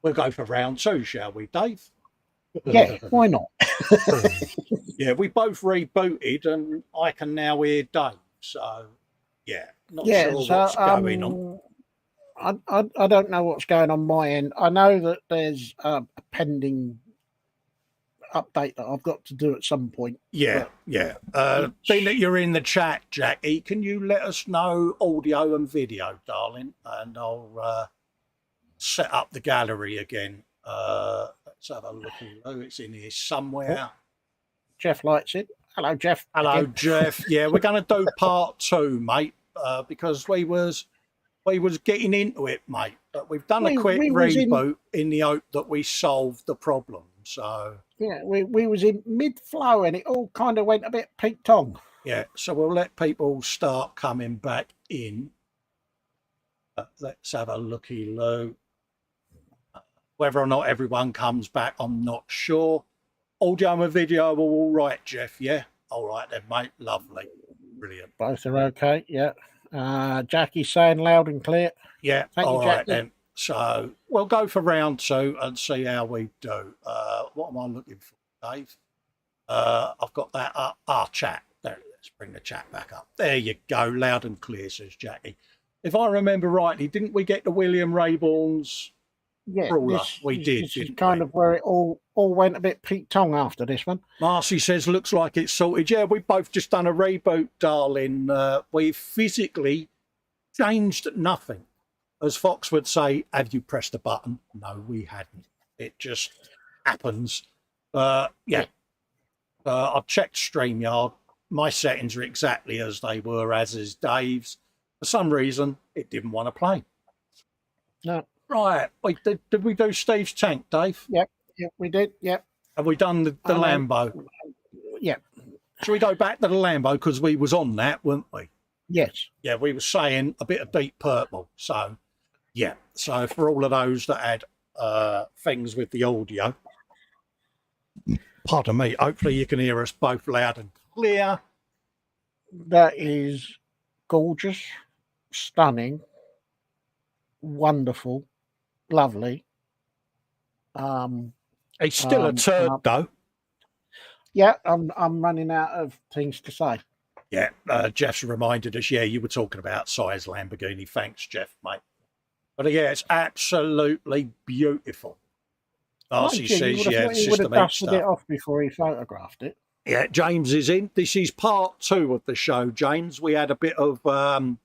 We'll go for round two, shall we, Dave? Yeah, why not? Yeah, we both rebooted, and I can now hear Dave. So, yeah, not sure what's going on. I don't know what's going on my end. I know that there's a pending update that I've got to do at some point. Yeah. Being that you're in the chat, Jackie, can you let us know audio and video, darling? And I'll set up the gallery again. Let's have a look. It's in here somewhere. Jeff likes it. Hello, Jeff. Hello, again. Jeff. Yeah, we're going to do part two, mate, because we was getting into it, mate. But we've done a quick reboot in the hope that we solved the problem. So yeah, we was in mid-flow and it all kind of went a bit peak-tong. Yeah, so we'll let people start coming back in. Let's have a looky-loo. Whether or not everyone comes back, I'm not sure. Audio and video are all right, Jeff, yeah? All right then, mate. Lovely. Brilliant. Both are okay, yeah. Jackie's saying loud and clear. Yeah, all right then. So we'll go for round two and see how we do. What am I looking for, Dave? I've got that our chat. There, let's bring the chat back up. There you go, loud and clear, says Jackie. If I remember rightly, didn't we get the William Rayborn's brawler? We did. This is kind of where it all went a bit peak-tong after this one. Marcy says, looks like it's sorted. Yeah, we've both just done a reboot, darling. We physically changed nothing. As Fox would say, have you pressed a button? No, we hadn't. It just happens. Yeah. I've checked StreamYard. My settings are exactly as they were, as is Dave's. For some reason, it didn't want to play. No. Right. Wait, did we do Steve's tank, Dave? Yep, we did. Yep. Have we done the Lambo? Yeah. Should we go back to the Lambo? Because we was on that, weren't we? Yes. Yeah, we were saying a bit of Deep Purple. So, yeah. So for all of those that had things with the audio, pardon me, hopefully you can hear us both loud and clear. That is gorgeous, stunning, wonderful, lovely. He's still a turd, though. Yeah, I'm running out of things to say. Yeah, Jeff's reminded us, yeah, you were talking about size Lamborghini. Thanks, Jeff, mate. But yeah, it's absolutely beautiful. Darcy says, yeah, he would have dusted it off before he photographed it. Yeah, James is in. This is part two of the show, James. We had a bit of a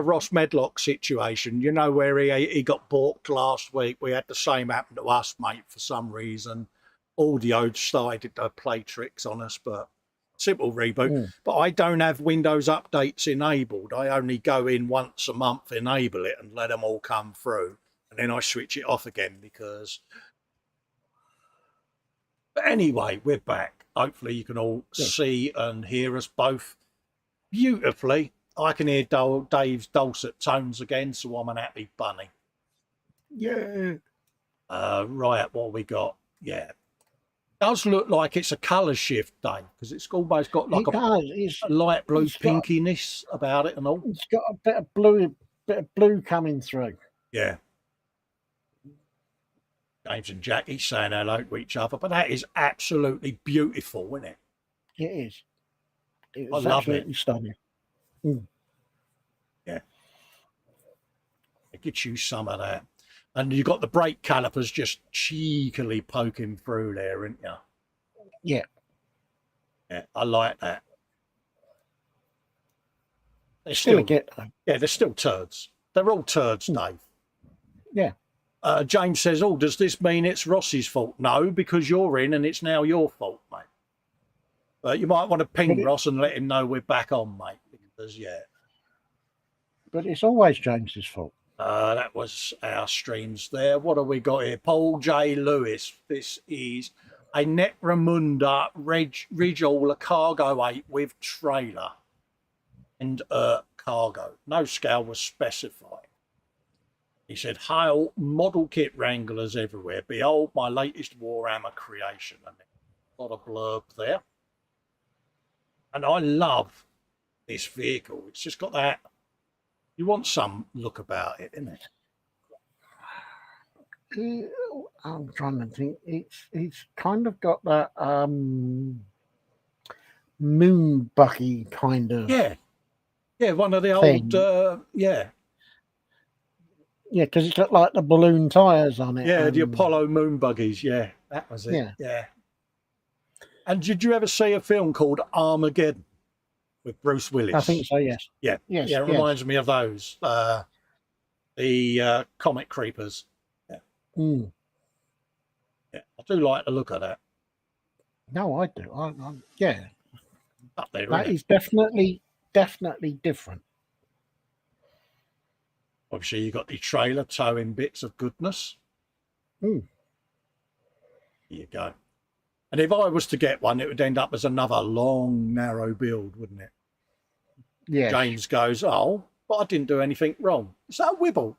Ross Medlock situation, you know, where he got balked last week. We had the same happen to us, mate, for some reason. Audio started to play tricks on us, but simple reboot. But I don't have Windows updates enabled. I only go in once a month, enable it, and let them all come through. And then I switch it off again because... But anyway, we're back. Hopefully you can all see and hear us both beautifully. I can hear Dave's dulcet tones again, so I'm an happy bunny. Yeah. Right, what we got? Yeah. Does look like it's a colour shift, Dave, because it's almost got like a light blue pinkiness about it and all. It's got a bit of blue coming through. Yeah. James and Jackie saying hello to each other, but that is absolutely beautiful, isn't it? It is. I love it. Stunning. Yeah. It gets you some of that. And you've got the brake calipers just cheekily poking through there, isn't you? Yeah. Yeah, I like that. They're still yeah, they're still turds. They're all turds, Dave. Yeah. James says, oh, does this mean it's Ross's fault? No, because you're in and it's now your fault, mate. But you might want to ping Ross and let him know we're back on, mate. Because, yeah. But it's always James's fault. That was our streams there. What have we got here? Paul J. Lewis. This is a Necromunda Ridgeall Cargo 8 with trailer and cargo. No scale was specified. He said, hail model kit wranglers everywhere. Behold my latest Warhammer creation. And a lot of blurb there. And I love this vehicle. It's just got that. You want some look about it, isn't it? I'm trying to think. It's kind of got that moon buggy kind of Yeah, yeah, one of the old, thing. yeah, Yeah, because it's got like the balloon tires on it. yeah, the And Apollo moon buggies. Yeah, that was it. yeah, Yeah. And did you ever see a film called Armageddon with Bruce I think Willis? so. Yes, Yeah, yes, yeah, it yes. reminds me of those. The comic creepers. Yeah, Mm. yeah, I do like the look of that. No, I do. Yeah, Up there, isn't that it? is definitely different. Obviously, you got the trailer towing bits of goodness. Mm. Here you go. And if I was to get one, it would end up as another long, narrow build, wouldn't it? Yes. James goes, oh, but I didn't do anything wrong. Is that a wibble?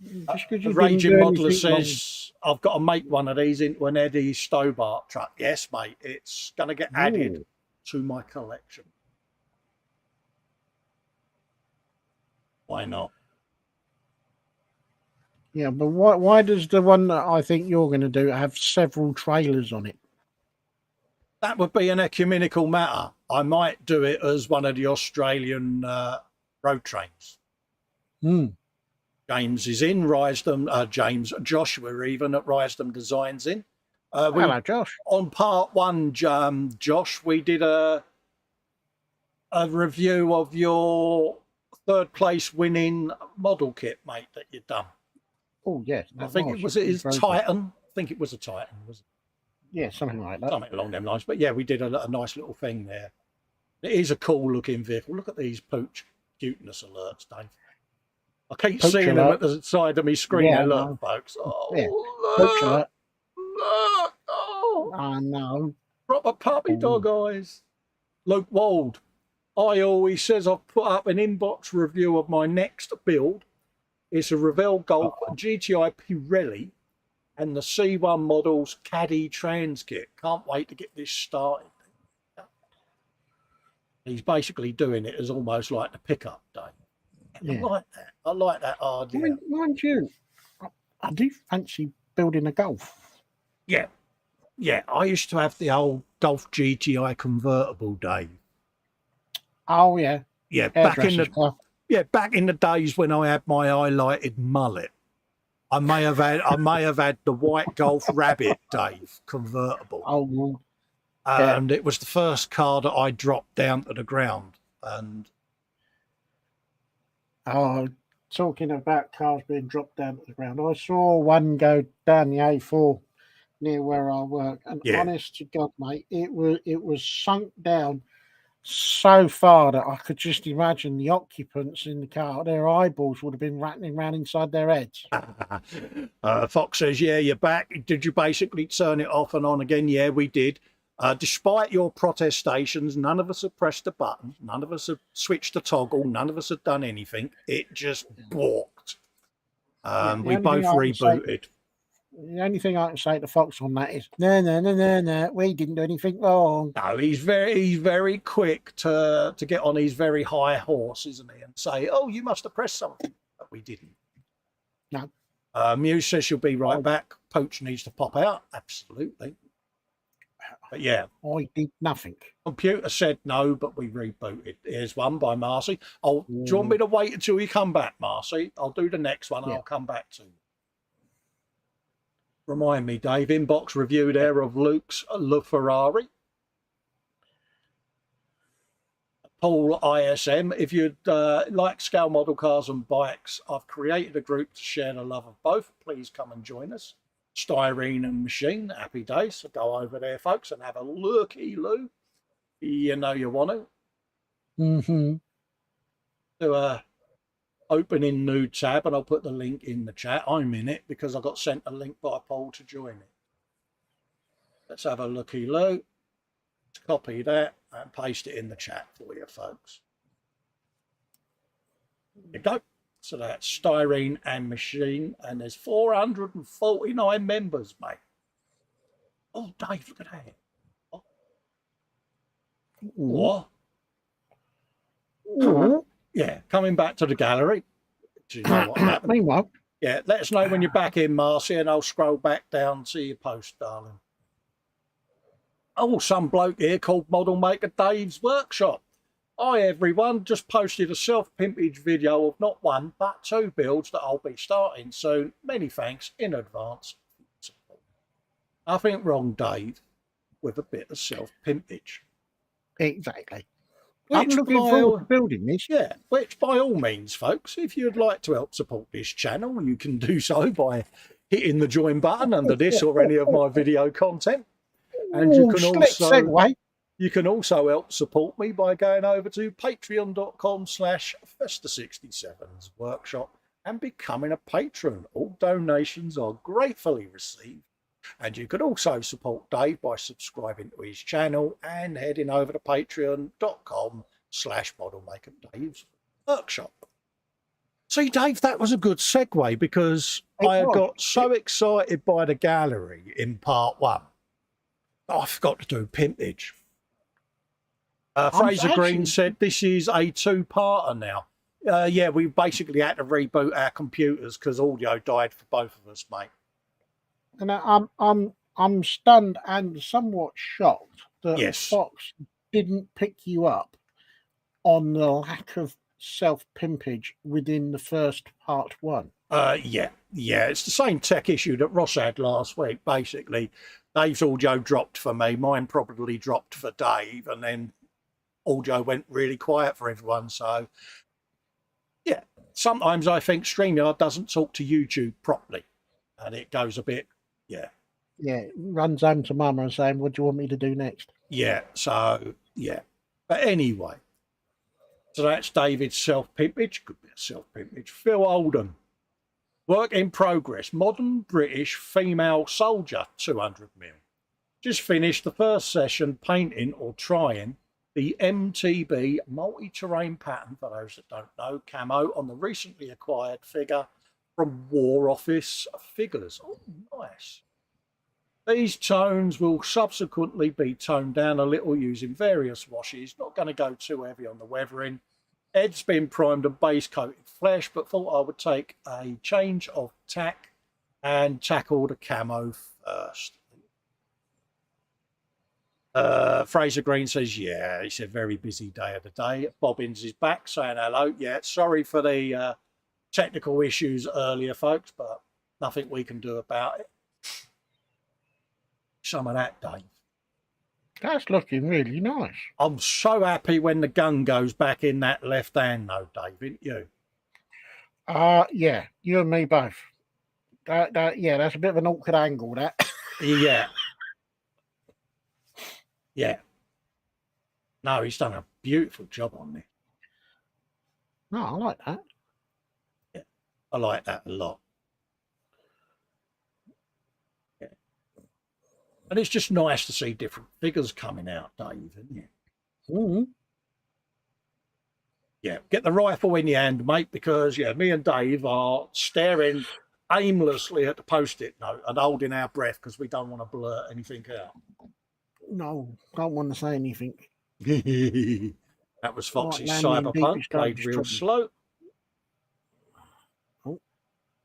Just because The you didn't raging do modeler anything wrong. says, I've got to make one of these into an Eddie Stobart truck. Yes, mate, it's going to get added Ooh. to my collection. Why not? Yeah, but why does the one that I think you're going to do have several trailers on it? That would be an ecumenical matter. I might do it as one of the Australian road trains. Mm. James is in Joshua even at Rysdom Designs in. Hello, Josh. On part one, Josh, we did a review of your third place winning model kit, mate, that you'd done. Oh, yes. I think it was Titan. I think it was a Titan, was it? Yeah, something like that. Something along them lines. But yeah, we did a nice little thing there. It is a cool looking vehicle. Look at these pooch cuteness alerts, Dave. I keep Pooch seeing alert. them at the side of me screen. Yeah, There, look, no. folks. Oh, Yeah. look, Pooch alert. look. Oh, I know. proper puppy dog eyes. Luke Wald. He says I've put up an inbox review of my next build. It's a Revell Golf GTI Pirelli and the C1 models Caddy Trans kit. Can't wait to get this started. He's basically doing it as almost like the pickup day. Yeah. I like that. I like that idea. Mind you, I do fancy building a Golf. Yeah. Yeah. I used to have the old Golf GTI convertible, Dave. Oh, yeah. Yeah. Back in the days when I had my highlighted mullet. I may have had the white Golf Rabbit, Dave, convertible. Oh, well, and it was the first car that I dropped down to the ground. And talking about cars being dropped down to the ground, I saw one go down the A4 near where I work, and honest to God, mate, it was sunk down so far that I could just imagine the occupants in the car, their eyeballs would have been rattling around inside their heads. Fox says, yeah, you're back. Did you basically turn it off and on again? Yeah, we did. Despite your protestations, none of us have pressed a button. None of us have switched a toggle. None of us have done anything. It just balked. We both rebooted. The only thing I can say to Fox on that is, no, we didn't do anything wrong. No, he's very quick to get on his very high horse, isn't he? And say, oh, you must have pressed something. But we didn't. No. Muse says she'll be right back. Poach needs to pop out. Absolutely. But yeah. I did nothing. Computer said no, but we rebooted. Here's one by Marcy. Do you want me to wait until you come back, Marcy? I'll do the next one and I'll come back to you. Remind me, Dave, inbox review there of Luke's LaFerrari. Paul ISM, if you'd like scale model cars and bikes, I've created a group to share the love of both. Please come and join us. Styrene and Machine, happy days. So go over there, folks, and have a looky-loo. You know you want to. Mm-hmm. Do a opening new tab, and I'll put the link in the chat. I'm in it because I got sent a link by Paul to join it. Let's have a looky-loo. Let's copy that and paste it in the chat for you, folks. There you go. So that's Styrene and Machine, and there's 449 members, mate. Oh, Dave, look at that. Oh. What? Yeah, coming back to the gallery. Do you know what happened? Meanwhile. Yeah, let us know when you're back in, Marcy, and I'll scroll back down to your post, darling. Oh, some bloke here called Model Maker Dave's Workshop. Hi, everyone. Just posted a self-pimpage video of not one, but 2 builds that I'll be starting soon. Many thanks in advance. Nothing wrong, Dave, with a bit of self-pimpage. Exactly. I'm looking forward to building this. Yeah, which by all means, folks, if you'd like to help support this channel, you can do so by hitting the join button under this or any of my video content. And you can also help support me by going over to patreon.com/Festa67's workshop and becoming a patron. All donations are gratefully received. And you can also support Dave by subscribing to his channel and heading over to patreon.com/ModelMakerDave's workshop. See, Dave, that was a good segue because I got so excited by the gallery in part 1. I forgot to do pimpage. Fraser Green said this is a 2-parter now. Yeah, we basically had to reboot our computers because audio died for both of us, mate. And I'm stunned and somewhat shocked that Fox didn't pick you up on the lack of self-pimpage within the first part 1. Yeah, it's the same tech issue that Ross had last week. Basically, Dave's audio dropped for me, mine probably dropped for Dave, and then audio went really quiet for everyone. So, yeah, sometimes I think StreamYard doesn't talk to YouTube properly, and it goes a bit. Yeah, it runs home to Mama and saying, "What do you want me to do next?" Yeah, so yeah, but anyway, so that's David's self-pimpage. Could be a self-pimpage. Phil Oldham, work in progress. Modern British female soldier, 200mm. Just finished the first session painting or trying the MTB multi-terrain pattern. For those that don't know, camo on the recently acquired figure from War Office Figures. Oh, nice. These tones will subsequently be toned down a little using various washes. Not going to go too heavy on the weathering. Ed's been primed and base coated flesh, but thought I would take a change of tack and tackle the camo first. Fraser Green says, yeah, he said, very busy day of the day. Bobbins is back saying hello. Yeah, sorry for the technical issues earlier, folks, but nothing we can do about it. Some of that, Dave. That's looking really nice. I'm so happy when the gun goes back in that left hand, though, Dave, isn't you? Yeah, you and me both. Yeah, that's a bit of an awkward angle, that. Yeah. Yeah. No, he's done a beautiful job on this. No, I like that. Yeah, I like that a lot. Yeah. And it's just nice to see different figures coming out, Dave, isn't it? Mm-hmm. Yeah, get the rifle in your hand, mate, because, yeah, me and Dave are staring aimlessly at the Post-it note and holding our breath because we don't want to blurt anything out. No, don't want to say anything. That was Foxy's Cyberpunk, played real slow.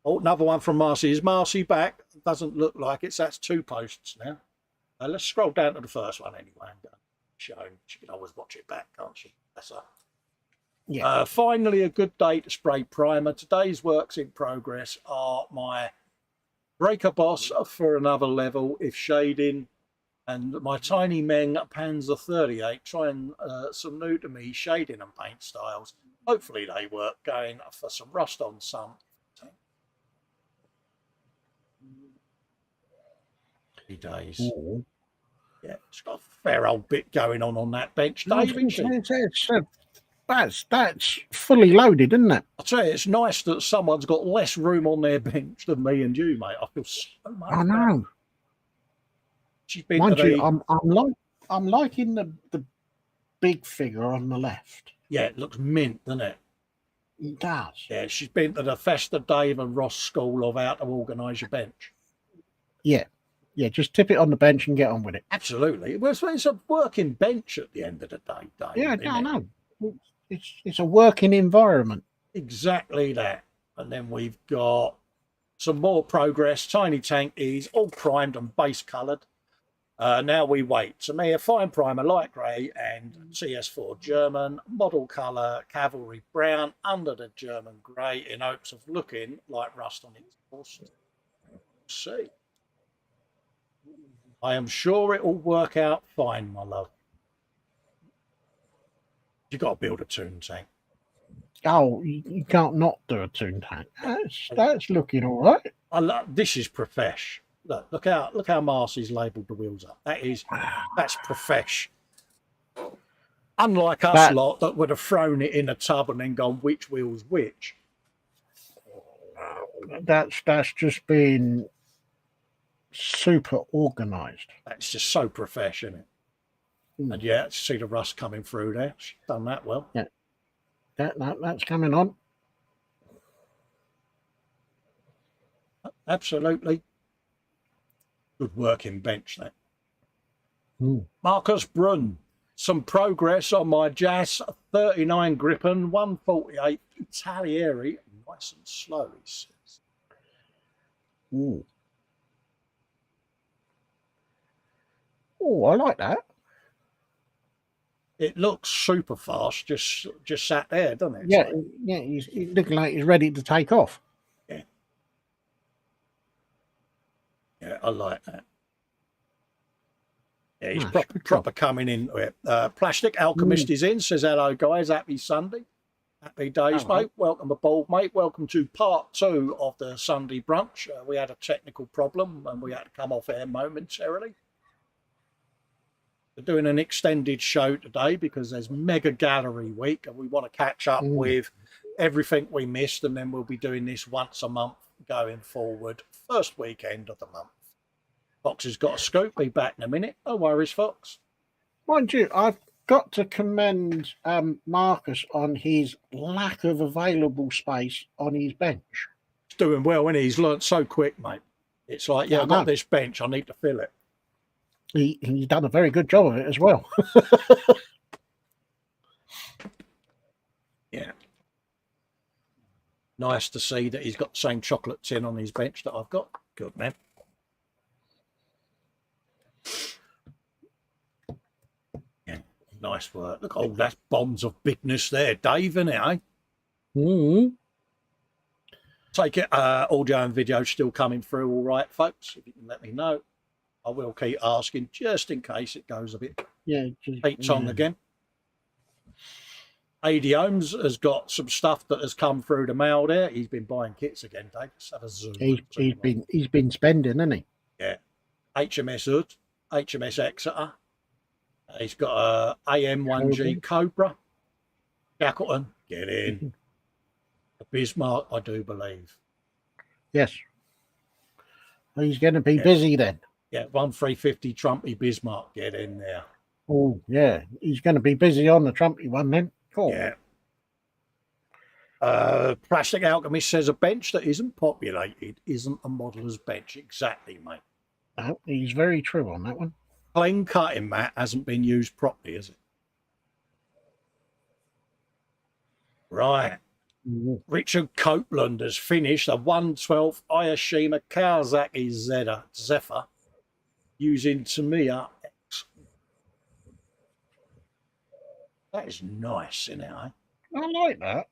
Oh, another one from Marcy. Is Marcy back? Doesn't look like it. So that's 2 posts now. Let's scroll down to the first one anyway. And show. She can always watch it back, can't she? That's her. Yeah. Finally, a good day to spray primer. Today's works in progress are my Breaker Boss for another level, if shading, and my Tiny Meng Panzer 38, trying some new to me shading and paint styles. Hopefully they work, going for some rust on some. Days. Ooh. Yeah, it's got a fair old bit going on that bench, Dave. That's fully loaded, isn't it? I'll tell you, it's nice that someone's got less room on their bench than me and you, mate. I feel so much. I know. She's been Mind you, I'm liking the big figure on the left. Yeah, it looks mint, doesn't it? It does. Yeah, she's been to the Festa, Dave and Ross school of how to organise your bench. Yeah. Yeah, just tip it on the bench and get on with it. Absolutely. Well, it's a working bench at the end of the day, Dave. Yeah, I know. It's a working environment. Exactly that. And then we've got some more progress. Tiny tank is all primed and base coloured. Now we wait. Tamiya fine primer light grey and CS4 German. Model colour cavalry brown under the German grey in hopes of looking like rust on its horse. See. I am sure it will work out fine, my love. You got to build a toon tank. Oh, you can't not do a toon tank. That's looking all right. This is profesh. Look how Marcy's labelled the wheels up. That's profesh. Unlike us lot that would have thrown it in a tub and then gone which wheel's which. That's just been super organised. That's just so profesh, isn't it? And yeah, see the rust coming through there. She's done that well. Yeah, that's coming on. Absolutely. Good working bench, that. Marcus Brunn. Some progress on my Jazz 39 Gripen 148 Italieri. Nice and slow, he says. Oh, I like that. It looks super fast, just sat there, doesn't it? Yeah, he's looking like he's ready to take off. Yeah, I like that. Yeah, he's proper coming into it. Plastic Alchemist is in, says hello, guys. Happy Sunday. Happy days, mate. Welcome aboard, mate. Welcome to part 2 of the Sunday brunch. We had a technical problem and we had to come off air momentarily. We're doing an extended show today because there's Mega Gallery Week and we want to catch up with everything we missed, and then we'll be doing this once a month going forward, first weekend of the month. Fox has got a scoop. Be back in a minute. No worries, Fox. Mind you, I've got to commend Marcus on his lack of available space on his bench. He's doing well, and he's learnt so quick, mate. It's like, I've got this bench. I need to fill it. He's done a very good job of it as well. Yeah. Nice to see that he's got the same chocolate tin on his bench that I've got. Good, man. Yeah, nice work. Look, that's bombs of bigness there, Dave, isn't it, eh? Take it, audio and video still coming through all right, folks. If you can let me know. I will keep asking just in case it goes a bit PATRON again. AD Ohms has got some stuff that has come through the mail there. He's been buying kits again, Dave. Let's have a zoom. He's been spending, hasn't he? Yeah. HMS Hood, HMS Exeter. He's got a AM1G Cobra. Shackleton, get in. A Bismarck, I do believe. Yes. He's going to be busy then. Yeah, 1350 Trumpy Bismarck, get in there. Oh, yeah. He's going to be busy on the Trumpy one then. Cool. Yeah. Plastic Alchemist says a bench that isn't populated isn't a modeller's bench. Exactly, mate. Oh, he's very true on that one. Plain cutting mat hasn't been used properly, has it? Right. Richard Copeland has finished a 112 Ayashima Kawasaki Zephyr using Tamiya X. That is nice, isn't it? Eh? I like that.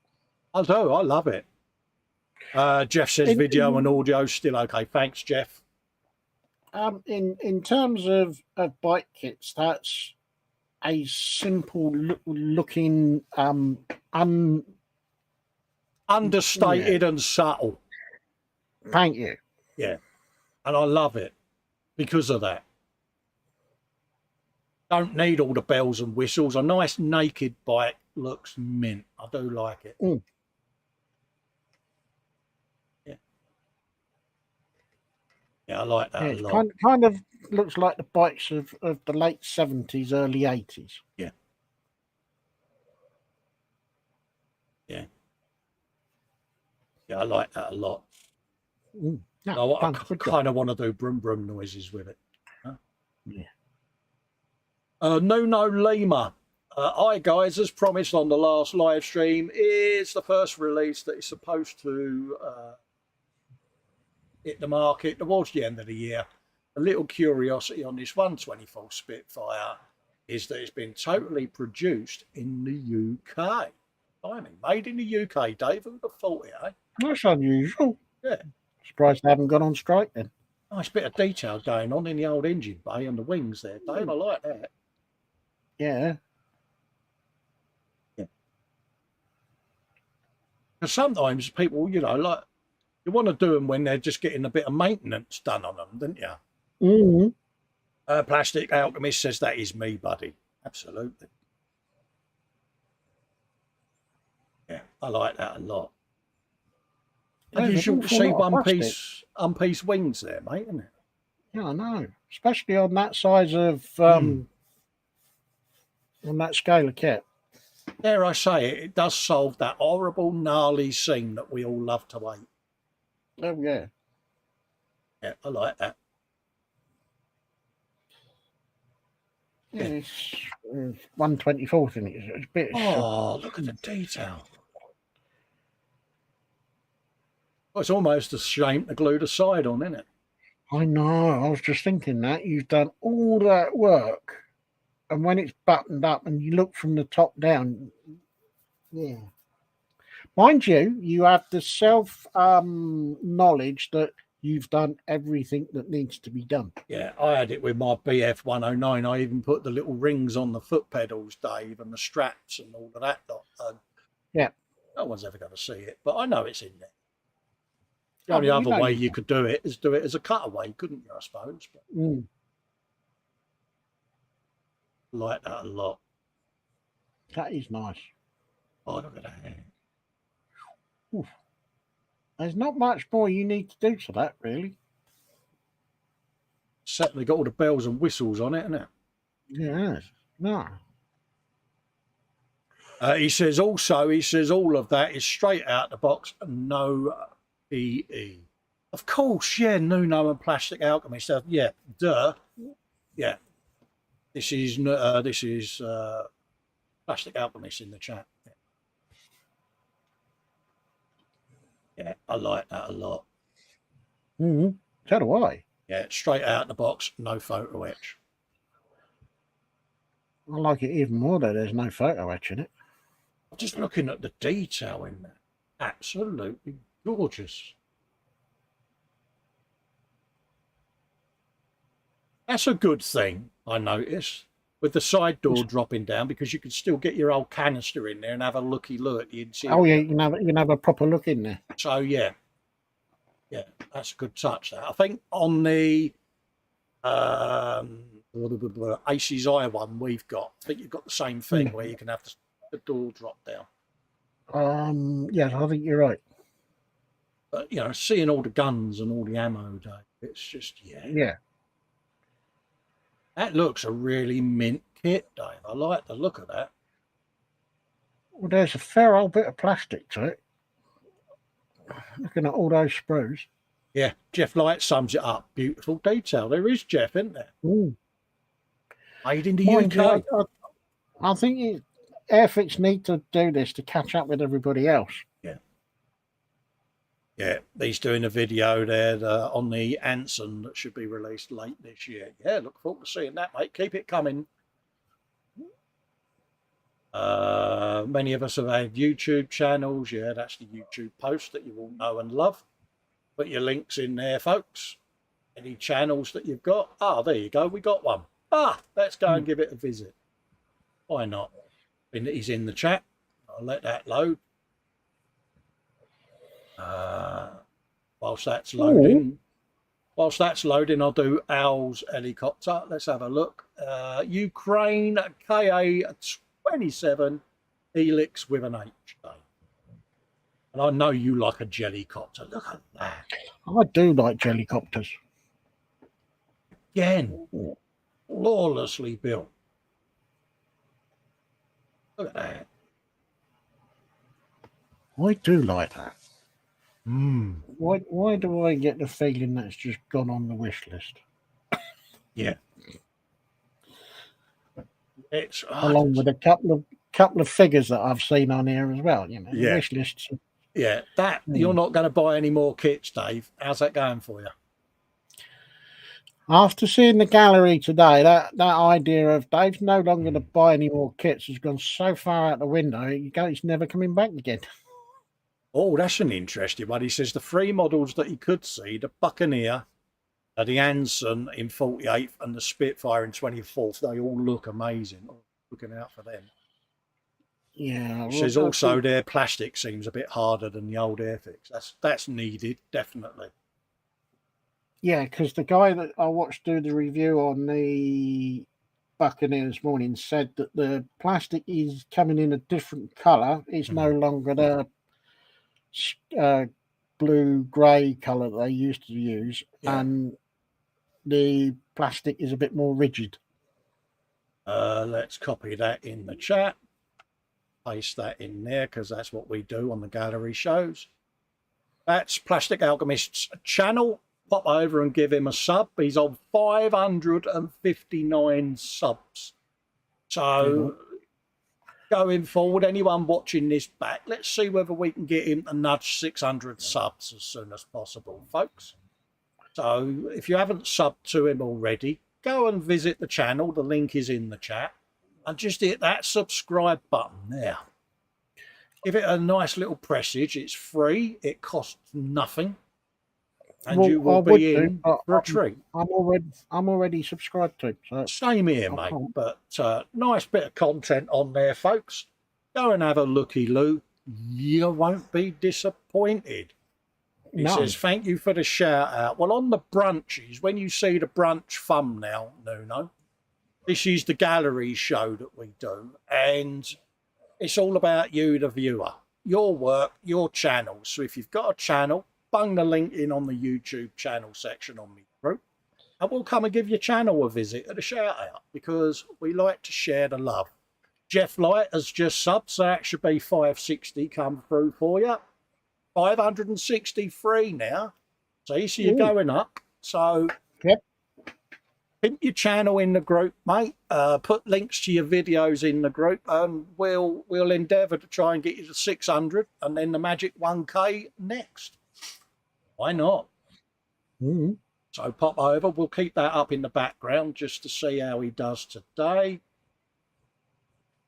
I do. I love it. Jeff says video and audio still okay. Thanks, Jeff. In terms of bike kits, that's a simple looking understated and subtle. Thank you. Yeah, and I love it because of that. Don't need all the bells and whistles. A nice naked bike looks mint. I do like it. Yeah, I like that a lot. Kind of looks like the bikes of the late 70s, early 80s. Yeah. Yeah. Yeah, I like that a lot. I kind of want to do brum brum noises with it. Huh? Yeah. No Lima. Hi guys, as promised on the last live stream, is the first release that is supposed to hit the market towards the end of the year. A little curiosity on this 124 Spitfire is that it's been totally produced in the UK. I mean, made in the UK, Dave. Who would have thought it, eh? That's unusual. Yeah. Surprised they haven't gone on strike then. Nice bit of detail going on in the old engine bay and the wings there, Dave. I like that. Yeah. Because sometimes people, you know, like, you want to do them when they're just getting a bit of maintenance done on them, don't you? Mm-hmm. Plastic Alchemist says that is me, buddy. Absolutely. Yeah, I like that a lot. Unusual to see one-piece wings there, mate, isn't it? Yeah, I know. Especially on that size of, on that scale of kit. Dare I say it, it does solve that horrible, gnarly scene that we all love to hate. Oh, yeah. Yeah, I like that. Yeah, it's 1/24th, isn't it? It's a bit. Oh, look at the detail. Well, it's almost a shame to glue the side on, isn't it? I know. I was just thinking that. You've done all that work, and when it's buttoned up and you look from the top down, yeah. Mind you, you have the self knowledge that you've done everything that needs to be done. Yeah, I had it with my BF 109. I even put the little rings on the foot pedals, Dave, and the straps and all of that lot. Yeah. No one's ever going to see it, but I know it's in there. The only other way you could do it is do it as a cutaway, couldn't you, I suppose? But I like that a lot. That is nice. Oh, look at that. Oof. There's not much more you need to do to that, really. Certainly got all the bells and whistles on it, isn't it? Yes. No. He says all of that is straight out the box, no PE. Of course, yeah, Nuno and Plastic Alchemist. Yeah, duh. Yeah. This is Plastic Alchemist in the chat. Yeah, I like that a lot. So do I. Yeah, straight out the box, no photo etch. I like it even more that there's no photo etch in it. Just looking at the detail in there, absolutely gorgeous. That's a good thing, I notice, with the side door dropping down, because you can still get your old canister in there and have a looky look at the interior. Oh yeah, you can have a proper look in there. So yeah, that's a good touch. That I think on the Ace's Eye one we've got, I think you've got the same thing where you can have the door drop down. Yes, I think you're right. But you know, seeing all the guns and all the ammo, Dave, it's just yeah. That looks a really mint kit, Dave. I like the look of that. Well, there's a fair old bit of plastic to it. Looking at all those sprues. Yeah, Jeff Light sums it up. Beautiful detail. There is, Jeff, isn't there? Made in the UK. I think Airfix need to do this to catch up with everybody else. Yeah, he's doing a video there on the Anson that should be released late this year. Yeah, look forward to seeing that, mate. Keep it coming. Many of us have had YouTube channels. Yeah, that's the YouTube post that you all know and love. Put your links in there, folks. Any channels that you've got. There you go. We got one. Let's go and give it a visit. Why not? He's in the chat. I'll let that load. Whilst that's loading, I'll do Al's helicopter. Let's have a look. Ukraine KA-27 Helix with an H. And I know you like a jellycopter. Look at that. I do like jellycopters. Again, flawlessly built. Look at that. I do like that. Why do I get the feeling that's just gone on the wish list? Yeah. It's along with a couple of figures that I've seen on here as well. You know, the wish lists Yeah, that you're not going to buy any more kits, Dave. How's that going for you? After seeing the gallery today, that idea of Dave's no longer going to buy any more kits has gone so far out the window, he's never coming back again. Oh, that's an interesting one. He says the 3 models that he could see, the Buccaneer, the Anson in 48th and the Spitfire in 24th, they all look amazing. Looking out for them. Yeah. He says also their plastic seems a bit harder than the old Airfix. That's needed, definitely. Yeah, because the guy that I watched do the review on the Buccaneer this morning said that the plastic is coming in a different colour. It's no longer the blue grey colour that they used to use, and the plastic is a bit more rigid. Let's copy that in the chat. Paste that in there because that's what we do on the gallery shows. That's Plastic Alchemist's channel. Pop over and give him a sub. He's on 559 subs. So going forward, anyone watching this back, let's see whether we can get him to nudge 600 subs as soon as possible, folks. So if you haven't subbed to him already, go and visit the channel. The link is in the chat. And just hit that subscribe button there. Give it a nice little pressage. It's free. It costs nothing. And you will be in for a treat. I'm already subscribed to. So same here, mate. But nice bit of content on there, folks. Go and have a looky-loo. You won't be disappointed. He says, thank you for the shout out. Well, on the brunches, when you see the brunch thumbnail, Nuno, this is the gallery show that we do. And it's all about you, the viewer, your work, your channel. So if you've got a channel, bung the link in on the YouTube channel section on me group, and we'll come and give your channel a visit and a shout out because we like to share the love. Jeff Light has just subbed, so that should be 560 come through for you. 563 now. So you're going up. So pimp your channel in the group, mate. Put links to your videos in the group, and we'll endeavour to try and get you to 600, and then the magic 1K next. Why not? So pop over. We'll keep that up in the background just to see how he does today.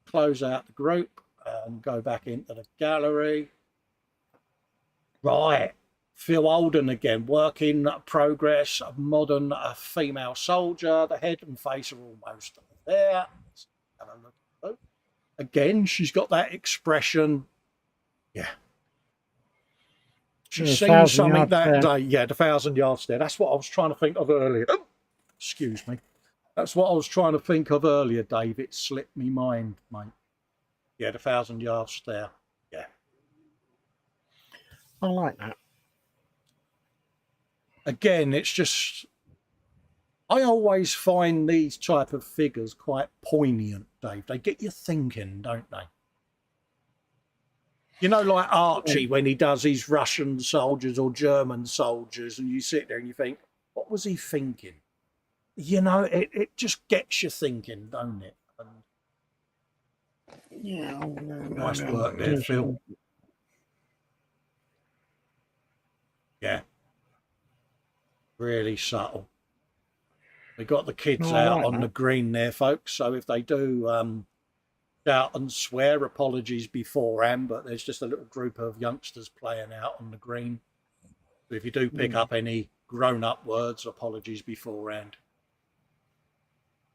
Close out the group and go back into the gallery. Right. Phil Alden again. Work in progress. A modern female soldier. The head and face are almost there. Let's have a look. Again, she's got that expression. Yeah. She's seen something that day. Yeah, the 1,000-yard stare. That's what I was trying to think of earlier. Oh, excuse me. That's what I was trying to think of earlier, Dave. It slipped me mind, mate. Yeah, the 1,000-yard stare. Yeah. I like that. Again, it's just... I always find these type of figures quite poignant, Dave. They get you thinking, don't they? You know, like Archie, when he does his Russian soldiers or German soldiers, and you sit there and you think, what was he thinking? You know, it just gets you thinking, don't it? And yeah. Nice work there, Phil. Yeah. Really subtle. We got the kids out on the green there, folks. So if they do... shout and swear, apologies beforehand, but there's just a little group of youngsters playing out on the green. So if you do pick up any grown-up words, apologies beforehand.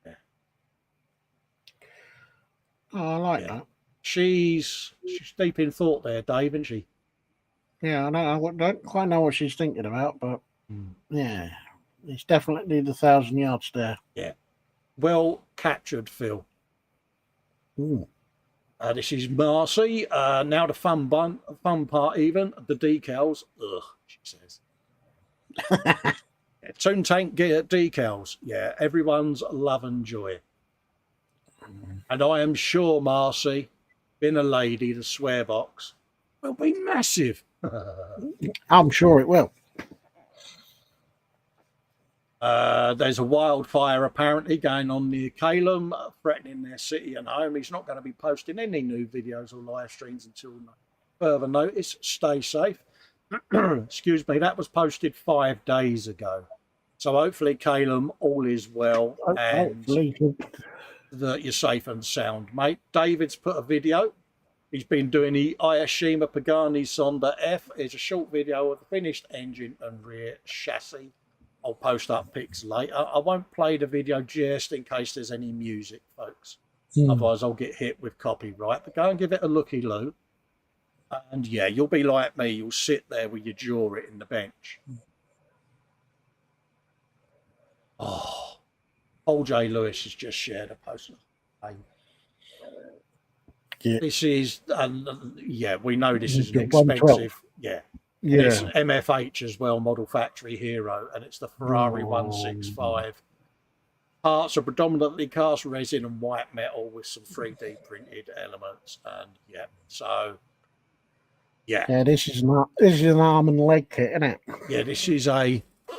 Yeah. Oh, I like that. She's deep in thought there, Dave, isn't she? Yeah, I don't quite know what she's thinking about, but yeah, it's definitely the 1,000-yard stare. Yeah. Well captured, Phil. This is Marcy. Now the fun part even. The decals. Ugh, she says. Toon Tank decals. Yeah, everyone's love and joy. And I am sure, Marcy, being a lady, the swear box will be massive. I'm sure it will. There's a wildfire apparently going on near Calum, threatening their city and home. He's not going to be posting any new videos or live streams until further notice, stay safe. Excuse me, that was posted 5 days ago. So hopefully, Caleb, all is well and that you're safe and sound, mate. David's put a video. He's been doing the Ayashima Pagani Sonda F. It's a short video of the finished engine and rear chassis. I'll post up pics later. I won't play the video just in case there's any music, folks. Otherwise, I'll get hit with copyright. But go and give it a looky-loo. And yeah, you'll be like me. You'll sit there with your jaw in the bench. Oh, Paul J. Lewis has just shared a post. Yeah. This is, yeah, we know this is an expensive, yeah. Yeah. It's MFH as well, Model Factory Hero, and it's the Ferrari 165. Parts are predominantly cast resin and white metal with some 3D printed elements, and yeah, so yeah. Yeah, this is an arm and leg kit, isn't it? Yeah, this is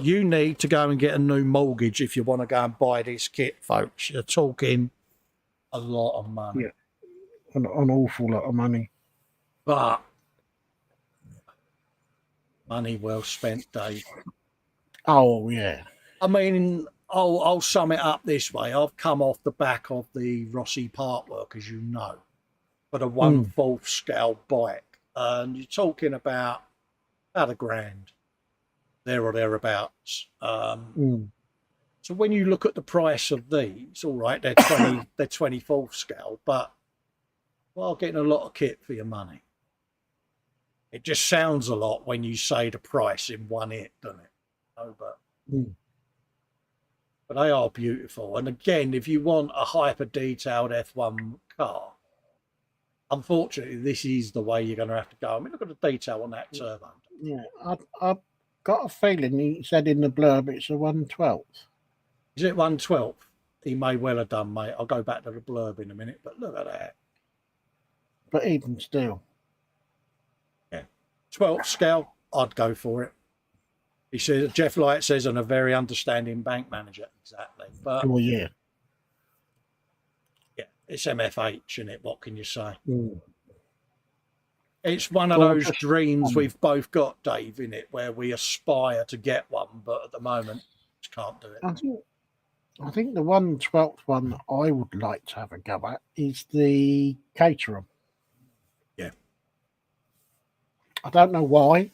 you need to go and get a new mortgage if you want to go and buy this kit, folks. You're talking a lot of money. Yeah, an awful lot of money. But money well spent, Dave. Oh, yeah. I mean, I'll sum it up this way. I've come off the back of the Rossi part work, as you know, for the 1/4 scale bike. And you're talking about £1,000, there or thereabouts. So when you look at the price of these, all right, they're 24th scale, but well, getting a lot of kit for your money. It just sounds a lot when you say the price in one hit, doesn't it? No, but they are beautiful. And again, if you want a hyper detailed F1 car, unfortunately, this is the way you're going to have to go. I mean, look at the detail on that turbo. Yeah, I've got a feeling he said in the blurb it's a 1/12. Is it 1/12? He may well have done, mate. I'll go back to the blurb in a minute, but look at that. But even still. Yeah. 12th scale, I'd go for it. He says, Jeff Light says, and a very understanding bank manager. Exactly. But oh, yeah. Yeah, it's MFH, isn't it? What can you say? It's one of those dreams we've both got, Dave, in it, where we aspire to get one, but at the moment, just can't do it. I think the 1/12 one that I would like to have a go at is the Caterer. Yeah. I don't know why.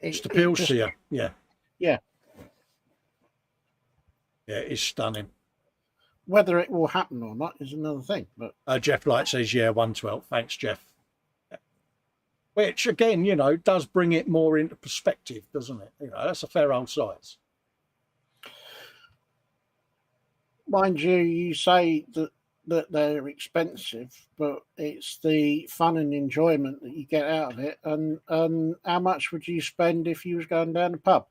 It appeals to you. Yeah. Yeah. Yeah, it's stunning. Whether it will happen or not is another thing. But Jeff Light says, yeah, 1/12. Thanks, Jeff. Yeah. Which, again, you know, does bring it more into perspective, doesn't it? You know, that's a fair old size. Mind you, you say that they're expensive, but it's the fun and enjoyment that you get out of it. And how much would you spend if you was going down the pub?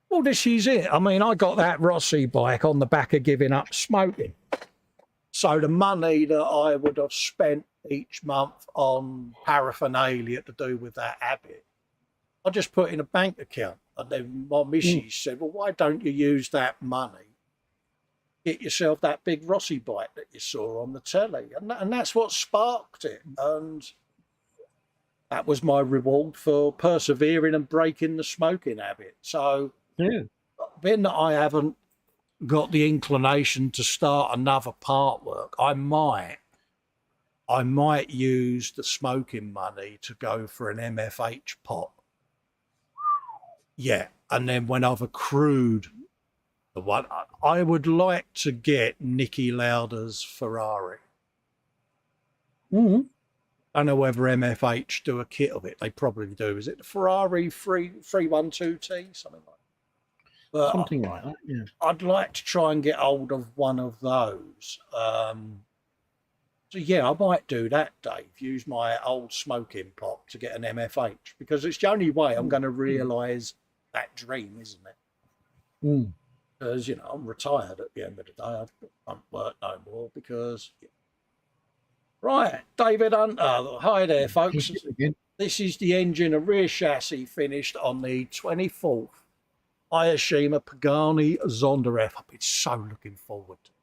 Well, this is it. I mean, I got that Rossi bike on the back of giving up smoking. So the money that I would have spent each month on paraphernalia to do with that habit, I just put in a bank account. And then my missus said, well, why don't you use that money? Get yourself that big Rossi bike that you saw on the telly. And that's what sparked it. And that was my reward for persevering and breaking the smoking habit. So, being that I haven't got the inclination to start another part work, I might use the smoking money to go for an MFH pot. Yeah. And then when I've accrued the one, I would like to get Niki Lauda's Ferrari. I don't know whether MFH do a kit of it. They probably do. Is it the Ferrari 312T? Something like that. But something like that, yeah. I'd like to try and get hold of one of those. So, yeah, I might do that, Dave. Use my old smoking pot to get an MFH, because it's the only way I'm going to realise that dream, isn't it? Because, you know, I'm retired at the end of the day. I won't work no more because... Right, David Hunter. Hi there, folks. This is the engine and rear chassis finished on the 24th Ayashima Pagani Zonda F. I've been so looking forward to it.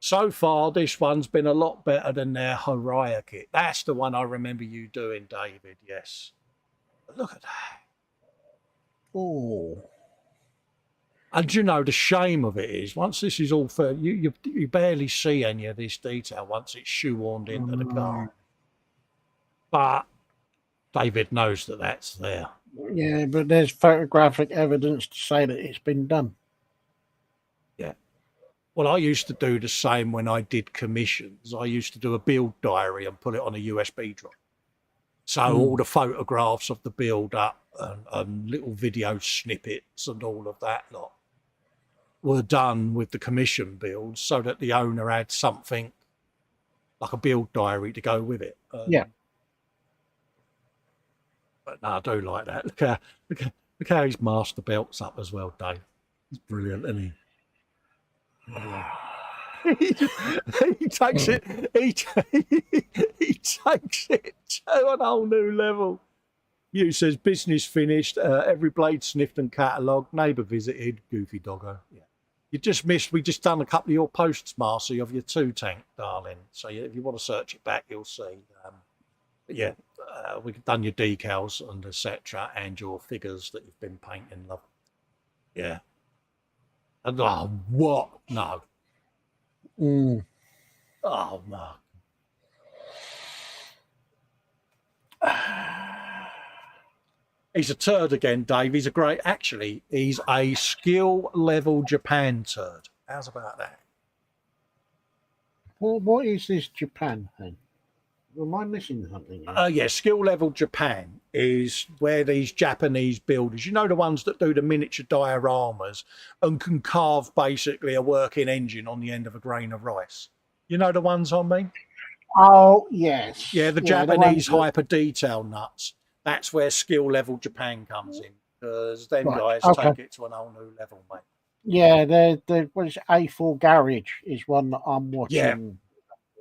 So far, this one's been a lot better than their Horiah kit. That's the one I remember you doing, David. Yes. But look at that. Oh. And you know, the shame of it is, once this is all fair, you barely see any of this detail once it's shoehorned into the car. But David knows that that's there. Yeah, but there's photographic evidence to say that it's been done. Yeah. Well, I used to do the same when I did commissions. I used to do a build diary and put it on a USB drive. So all the photographs of the build up and little video snippets and all of that lot were done with the commission builds so that the owner had something like a build diary to go with it. Yeah. But no, I do like that. Look how his master belt's up as well, Dave. He's brilliant, isn't he? He takes it. He takes it to an whole new level. You says business finished. Every blade sniffed and catalogued. Neighbour visited. Goofy doggo. Yeah. You just missed. We just done a couple of your posts, Marcy, of your 2 tank, darling. So if you want to search it back, you'll see. Yeah, we've done your decals and etc. and your figures that you've been painting. Love. Yeah. And what? No. Oh no. He's a turd again, Dave. He's he's a skill level Japan turd. How's about that? Well, what is this Japan thing? Am I missing something here? Yeah, skill level Japan is where these Japanese builders, you know, the ones that do the miniature dioramas and can carve basically a working engine on the end of a grain of rice. You know the ones I mean? Oh, yes. Yeah, the Japanese hyper detail nuts. That's where skill level Japan comes in, because them guys take it to an whole new level, mate. Yeah, what is it, A4 Garage is one that I'm watching. Yeah.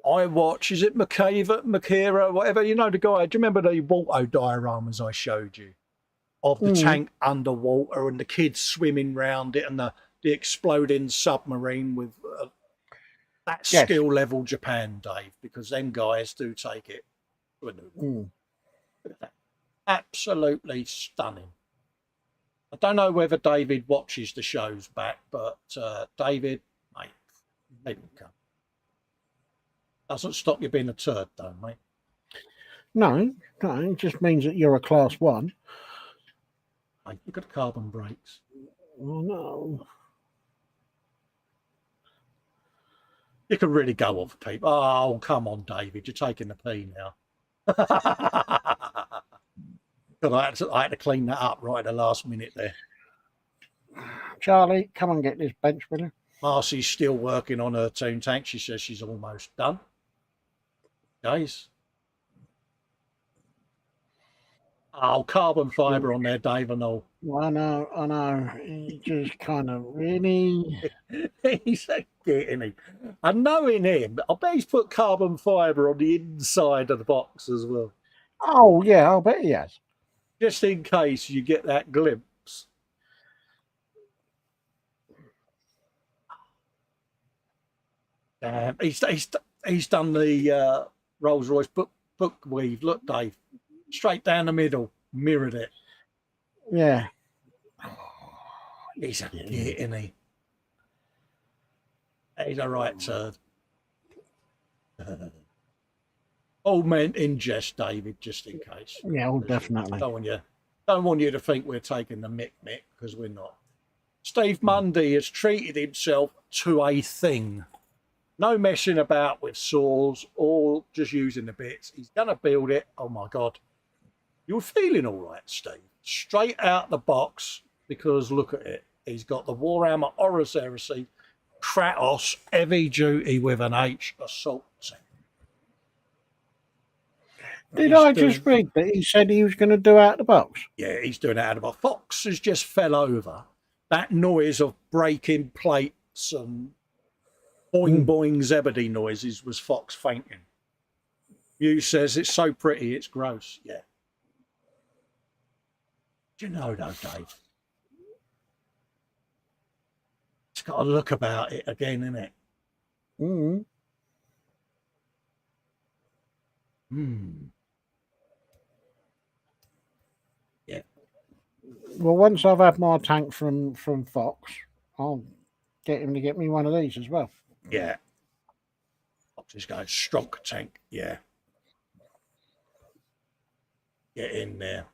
I watch, is it Makira, whatever, you know the guy, do you remember the Walto dioramas I showed you? Of the tank underwater and the kids swimming round it and the exploding submarine with that skill level Japan, Dave, because them guys do take it to a new level. Look at that. Absolutely stunning. I don't know whether David watches the shows back, but David, mate, let him come. Doesn't stop you being a turd, though, mate. No, it just means that you're a class 1. Mate, you've got carbon brakes. Oh, no. You can really go off people. Oh, come on, David. You're taking the pee now. I had to clean that up right at the last minute there. Charlie, come and get this bench, will you? Marcy's still working on her toon tank. She says she's almost done. Guys. Oh, carbon fibre on there, Dave and all. I know. He just kind of really... He's a git, isn't he? And knowing him, I bet he's put carbon fibre on the inside of the box as well. Oh, yeah, I'll bet he has. Just in case you get that glimpse. He's done the Rolls-Royce book weave. Look, Dave, straight down the middle, mirrored it. Yeah. He's a git, isn't he? He's a right turd. All meant in jest, David, just in case. Yeah, oh, definitely. Don't want you to think we're taking the mick, because we're not. Steve Mundy has treated himself to a thing. No messing about with saws or just using the bits. He's going to build it. Oh, my God. You're feeling all right, Steve. Straight out the box, because look at it. He's got the Warhammer Horus Heresy Kratos Heavy Duty with an H assault tank. Did I just read that he said he was going to do out the box? Yeah, he's doing it out of the box. Fox has just fell over. That noise of breaking plates and boing boing Zebedee noises was Fox fainting. Hugh says it's so pretty, it's gross. Yeah. Do you know though, Dave? It's got a look about it again, isn't it? Mm. Yeah. Well, once I've had my tank from Fox, I'll get him to get me one of these as well. Yeah. Fox's going stroke tank. Yeah. Get in there.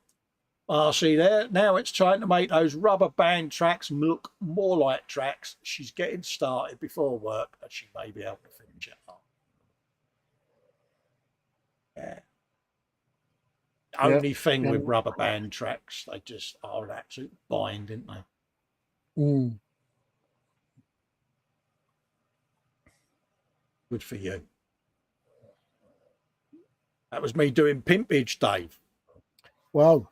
See there, now it's trying to make those rubber band tracks look more like tracks. She's getting started before work, and she may be able to finish it up. Yeah. Only thing with rubber band tracks, they just are an absolute bind, aren't they? Mm. Good for you. That was me doing pimpage, Dave. Well,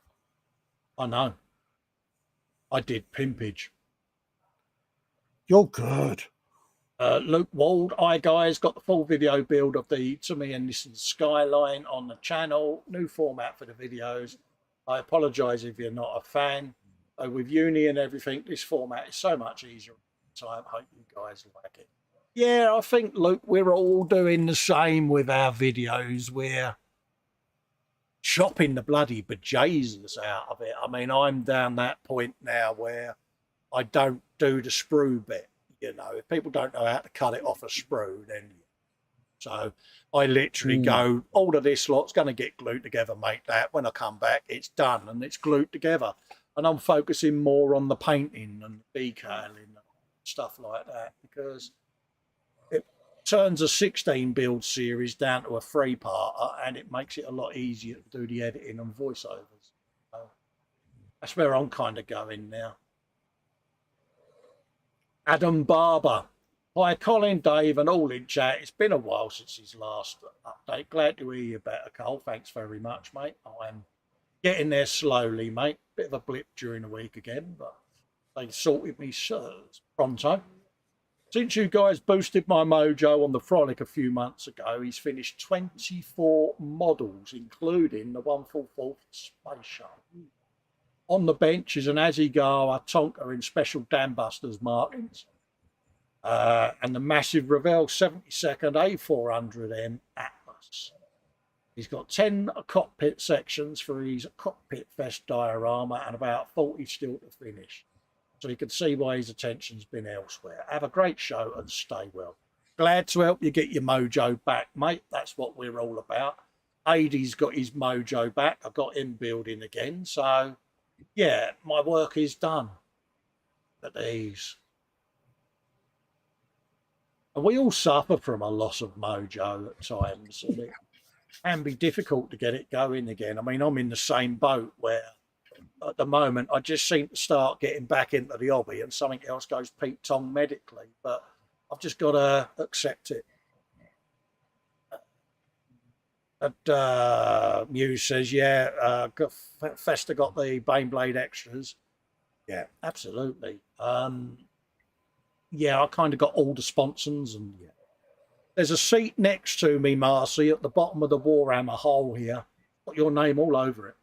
I know. I did pimpage. You're good. Luke Wald, hi guys, got the full video build of the To Me and Listen Skyline on the channel. New format for the videos. I apologise if you're not a fan. With uni and everything, this format is so much easier. So I hope you guys like it. Yeah, I think, Luke, we're all doing the same with our videos. We're chopping the bloody bejesus out of it. I mean, I'm down that point now where I don't do the sprue bit. You know, if people don't know how to cut it off a sprue, then so I literally go, all of this lot's going to get glued together, mate. That when I come back, it's done and it's glued together. And I'm focusing more on the painting and decalling and stuff like that, because it turns a 16 build series down to a 3-parter, and it makes it a lot easier to do the editing and voiceovers. So that's where I'm kind of going now. Adam Barber. Hi, Colin, Dave, and all in chat. It's been a while since his last update. Glad to hear you better, Cole. Thanks very much, mate. I'm getting there slowly, mate. Bit of a blip during the week again, but they sorted me pronto. Since you guys boosted my mojo on the Frolic a few months ago, he's finished 24 models, including the 144th Space Shuttle. On the bench is an Azigawa Tonka in special dam busters markings, and the massive Revell 72nd A400M Atlas. He's got 10 cockpit sections for his cockpit fest diorama and about 40 still to finish. So you can see why his attention's been elsewhere. Have a great show and stay well. Glad to help you get your mojo back, mate. That's what we're all about. Adie's got his mojo back. I got him building again. So, yeah, my work is done at ease. And we all suffer from a loss of mojo at times. And it can be difficult to get it going again. I mean, I'm in the same boat where at the moment I just seem to start getting back into the hobby and something else goes Pete Tong medically. But I've just got to accept it. Muse says, yeah, Festa got the Baneblade extras. Yeah, absolutely. Yeah, I kind of got all the sponsons, and yeah. There's a seat next to me, Marcy, at the bottom of the Warhammer hole here. Got your name all over it.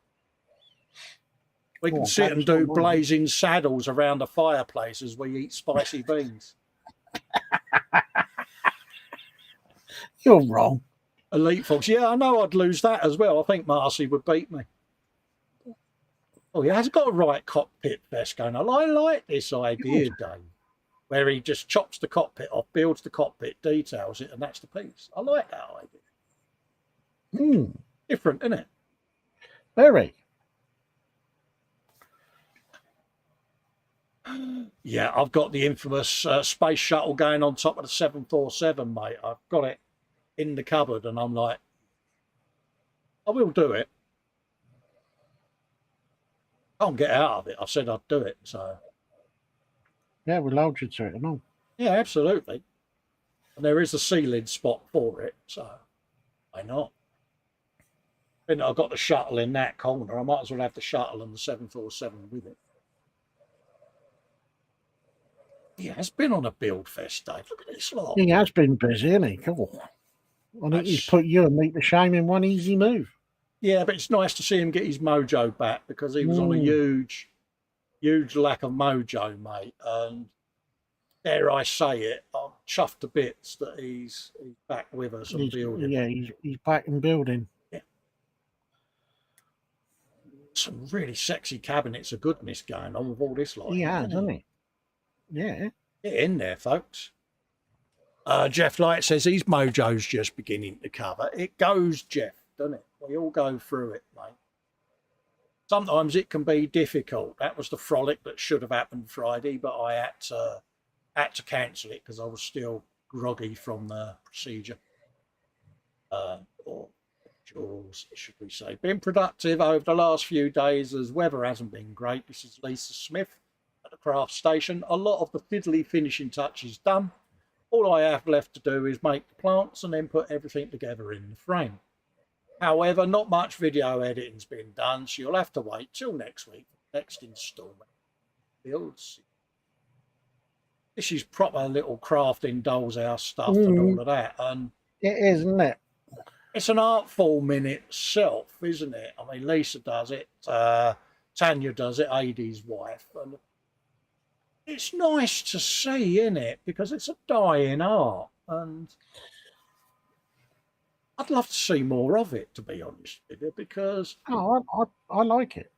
We can sit and do blazing saddles around the fireplace as we eat spicy beans. You're wrong. Elite Fox. Yeah, I know I'd lose that as well. I think Marcy would beat me. Oh, he has got a right cockpit vest going on. I like this idea, Dave, where he just chops the cockpit off, builds the cockpit, details it, and that's the piece. I like that idea. Different, isn't it? Very. Yeah, I've got the infamous space shuttle going on top of the 747, mate. I've got it in the cupboard, and I'm like, I will do it. I can't get out of it. I said I'd do it, so. Yeah, we'll load you to it, no? Yeah, absolutely. And there is a ceiling spot for it, so why not? And I've got the shuttle in that corner. I might as well have the shuttle and the 747 with it. He has been on a build fest, Dave. Look at this lot. He has been busy, hasn't he? Come on. I think he's put you and me to shame in one easy move. Yeah, but it's nice to see him get his mojo back, because he was on a huge lack of mojo, mate. And dare I say it, chuffed to bits that he's back with us and building. Yeah, he's back and building. Yeah. Some really sexy cabinets of goodness going on with all this lot. He has, hasn't he? Yeah. Get in there, folks. Jeff Light says his mojo's just beginning to cover. It goes, Jeff, doesn't it? We all go through it, mate. Sometimes it can be difficult. That was the frolic that should have happened Friday, but I had to cancel it because I was still groggy from the procedure. Or jaws, should we say. Been productive over the last few days as weather hasn't been great. This is Lisa Smith at the craft station. A lot of the fiddly finishing touches done. All I have left to do is make the plants and then put everything together in the frame. However, not much video editing's been done, so you'll have to wait till next week for the next instalment. Builds. This is proper little crafting doll's house stuff and all of that. And it is, isn't it? It's an art form in itself, isn't it? I mean, Lisa does it, Tanya does it, Adie's wife, and it's nice to see, isn't it? Because it's a dying art, and I'd love to see more of it, to be honest with you, because I like it.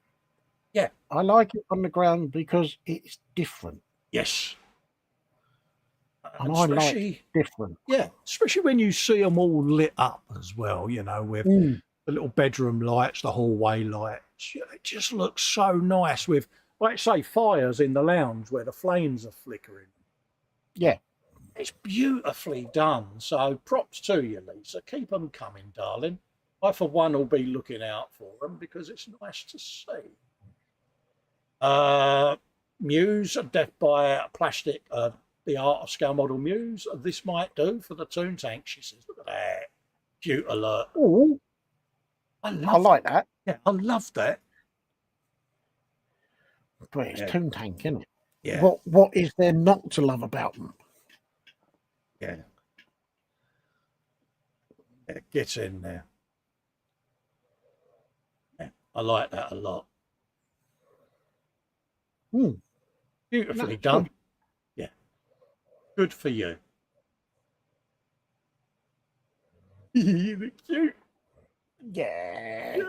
Yeah, I like it on the ground because it's different. Yes. And I like different. Yeah, especially when you see them all lit up as well, you know, with the little bedroom lights, the hallway lights. It just looks so nice with, like say, fires in the lounge where the flames are flickering. Yeah. It's beautifully done. So props to you, Lisa. Keep them coming, darling. I, for one, will be looking out for them because it's nice to see. Muse, Death by Plastic, the art of scale model Muse. This might do for the Toon Tank, she says. Look at that. Cute alert. Oh, I like that. Yeah, I love that. But it's Toon Tank, isn't it? Yeah. What is there not to love about them? Yeah. It gets in there. Yeah, I like that a lot. Beautifully done. Good. Yeah. Good for you. You look cute. Yeah.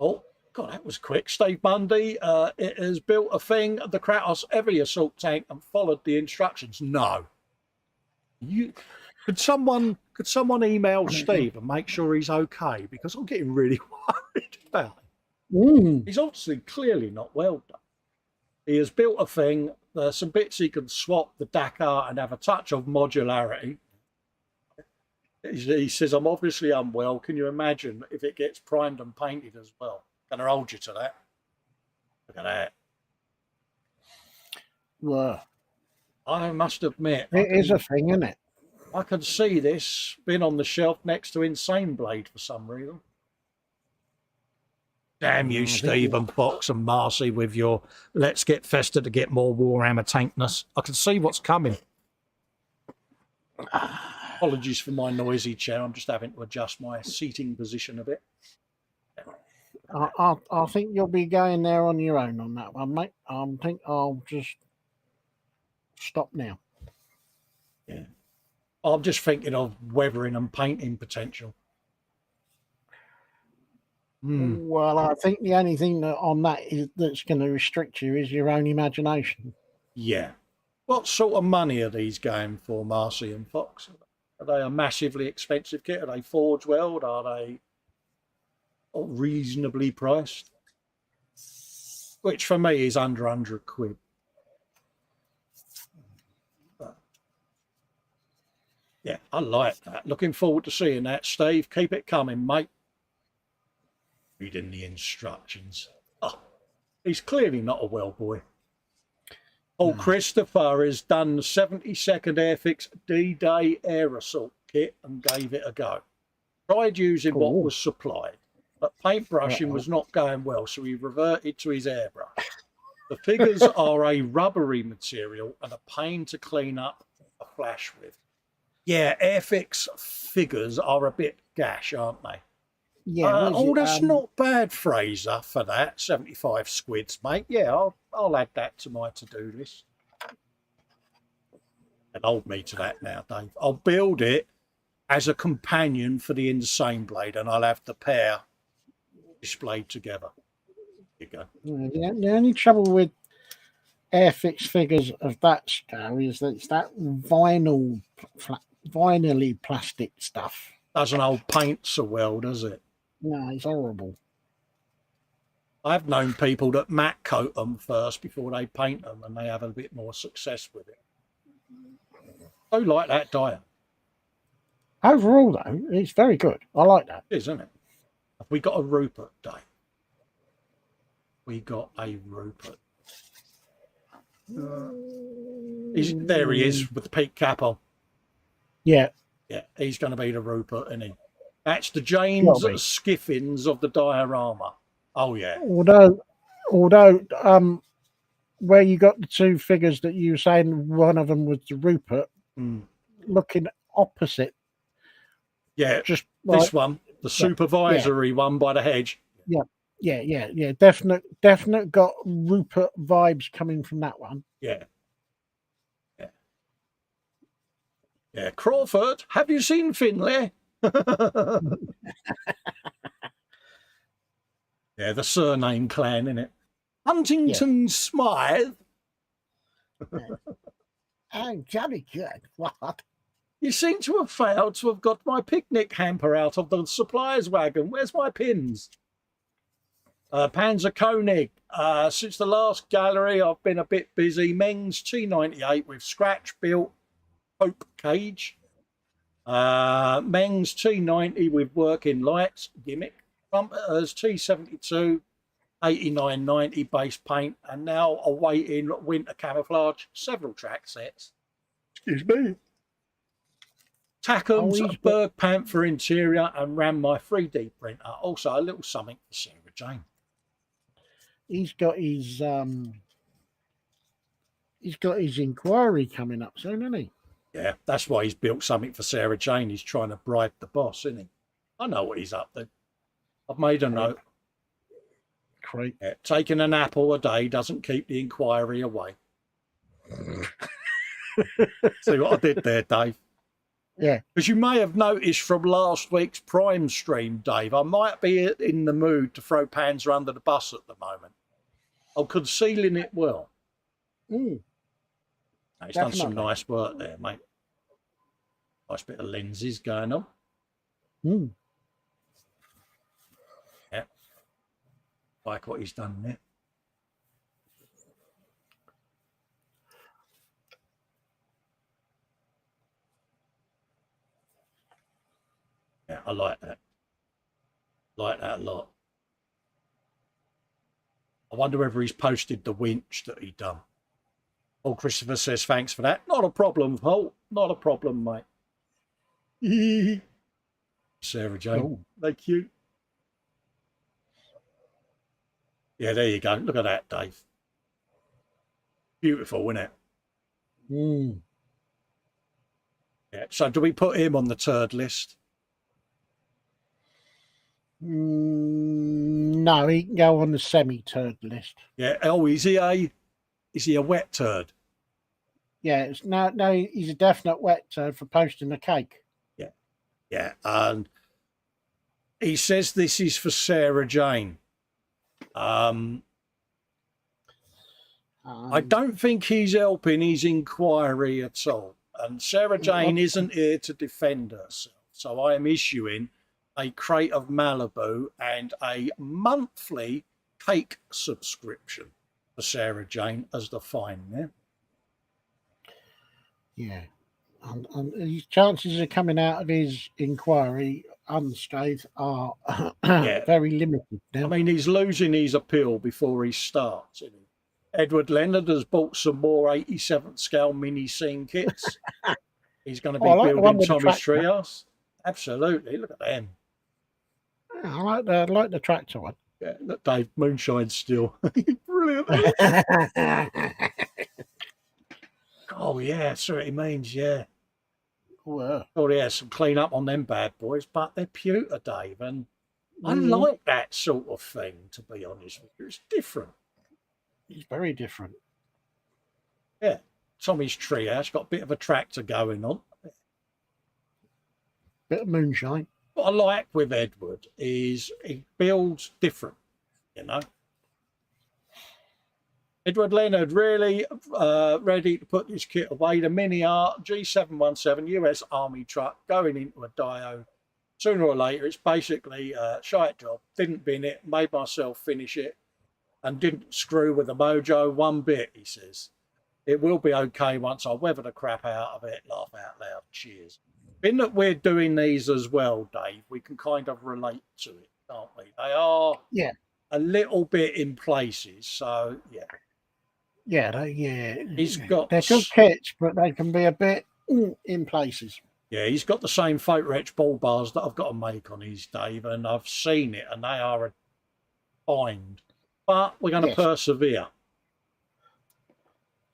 Oh, God, that was quick. Steve Bundy, it has built a thing, the Kratos heavy assault tank, and followed the instructions. No. Could someone email Steve and make sure he's okay? Because I'm getting really worried about him. He's obviously clearly not well done. He has built a thing. There's some bits he can swap the Dakar and have a touch of modularity. He says, I'm obviously unwell. Can you imagine if it gets primed and painted as well? Can I hold you to that? Look at that. Well, I must admit. It is a thing, isn't it? I can see this being on the shelf next to Insane Blade for some reason. Damn you, Stephen Fox and Marcy, with your let's get Festa to get more Warhammer tankness. I can see what's coming. Apologies for my noisy chair. I'm just having to adjust my seating position a bit. I think you'll be going there on your own on that one, mate. I think I'll just stop now. Yeah. I'm just thinking of weathering and painting potential. Well, I think the only thing on that that's going to restrict you is your own imagination. Yeah. What sort of money are these going for, Marcy and Fox? Are they a massively expensive kit? Are they Forge World? Are they reasonably priced? Which for me is under £100. But yeah, I like that. Looking forward to seeing that, Steve. Keep it coming, mate. Reading the instructions. Oh, he's clearly not a well boy. Paul Christopher has done the 72nd Airfix D-Day Air Assault kit and gave it a go. Tried using what was supplied, but paintbrushing was not going well, so he reverted to his airbrush. The figures are a rubbery material and a pain to clean up a flash with. Yeah, Airfix figures are a bit gash, aren't they? Yeah. That's not bad, Fraser, for that. 75 squids, mate. Yeah, I'll add that to my to-do list. And hold me to that now, Dave. I'll build it as a companion for the Insane Blade, and I'll have the pair displayed together. There you go. The only trouble with Airfix figures of that scale is that it's that vinyl, vinyl-y plastic stuff. Doesn't hold paint so well, does it? No, it's horrible. I've known people that matte coat them first before they paint them, and they have a bit more success with it. I like that die. Overall, though, it's very good. I like that. It is, isn't it? Have we got a Rupert, Dave? We got a Rupert. There he is with the peak cap on. Yeah. Yeah, he's going to be the Rupert, isn't he? That's the James Skiffins of the diorama. Oh, yeah. Although, where you got the two figures that you were saying, one of them was the Rupert, looking opposite. Yeah, just this like, one, the supervisory one by the hedge. Yeah. Definite got Rupert vibes coming from that one. Yeah. Crawford, have you seen Finlay? Yeah, the surname clan, innit? Huntington Smythe. Oh, jolly good. What? You seem to have failed to have got my picnic hamper out of the supplier's wagon. Where's my pins? Panzer Koenig. Since the last gallery, I've been a bit busy. Mengs T98 with scratch built Hope cage. Mengs T90 with working lights gimmick. Trumpeters T72 8990 base paint, and now awaiting winter camouflage. Several track sets. Excuse me. Tackham's Berg Panther interior, and ran my 3D printer. Also a little something for Sarah Jane. He's got his inquiry coming up soon, hasn't he? Yeah, that's why he's built something for Sarah Jane. He's trying to bribe the boss, isn't he? I know what he's up to. I've made a note. Great. Yeah, taking an apple a day doesn't keep the inquiry away. See what I did there, Dave? Yeah. As you may have noticed from last week's Prime stream, Dave, I might be in the mood to throw Panzer under the bus at the moment. I'm concealing it well. He's done some nice work there, mate. Nice bit of lenses going on. Yeah. Like what he's done there. Yeah, I like that. Like that a lot. I wonder whether he's posted the winch that he done. Oh, Christopher says, thanks for that. Not a problem, Paul. Not a problem, mate. Sarah Jane. Thank you. Yeah, there you go. Look at that, Dave. Beautiful, isn't it? Yeah. So do we put him on the turd list? No, he can go on the semi-turd list. Yeah. Oh, is he a wet turd? Yeah. No. He's a definite wet turd for posting a cake. Yeah. Yeah. And he says this is for Sarah Jane. I don't think he's helping his inquiry at all. And Sarah Jane isn't here to defend herself. So I am issuing a crate of Malibu and a monthly cake subscription for Sarah Jane as the fine there. Yeah. And his chances of coming out of his inquiry unscathed are very limited now. I mean, he's losing his appeal before he starts, isn't he? Edward Leonard has bought some more 87th scale mini scene kits. He's going to be building Tommy's Treehouse. Absolutely. Look at them. I like the tractor one. Yeah, look, Dave, moonshine still. Brilliant. Oh, yeah, that's what he means, yeah. Well. Oh, yeah, some clean up on them bad boys, but they're pewter, Dave, and I like that sort of thing, to be honest with you. It's different. It's very different. Yeah. Tommy's treehouse. Got a bit of a tractor going on. Bit of moonshine. What I like with Edward is he builds different, you know. Edward Leonard really ready to put this kit away. The Mini Art G717 US Army truck going into a Dio. Sooner or later, it's basically a shite job. Didn't bin it, made myself finish it, and didn't screw with the mojo one bit, he says. It will be okay once I weather the crap out of it. Laugh out loud. Cheers. In that we're doing these as well, Dave, we can kind of relate to it, can't we? They are a little bit in places, so yeah. He's got. They're good kits, but they can be a bit in places. Yeah, he's got the same photo etch ball bars that I've got to make on his, Dave, and I've seen it, and they are a find. But we're going to persevere.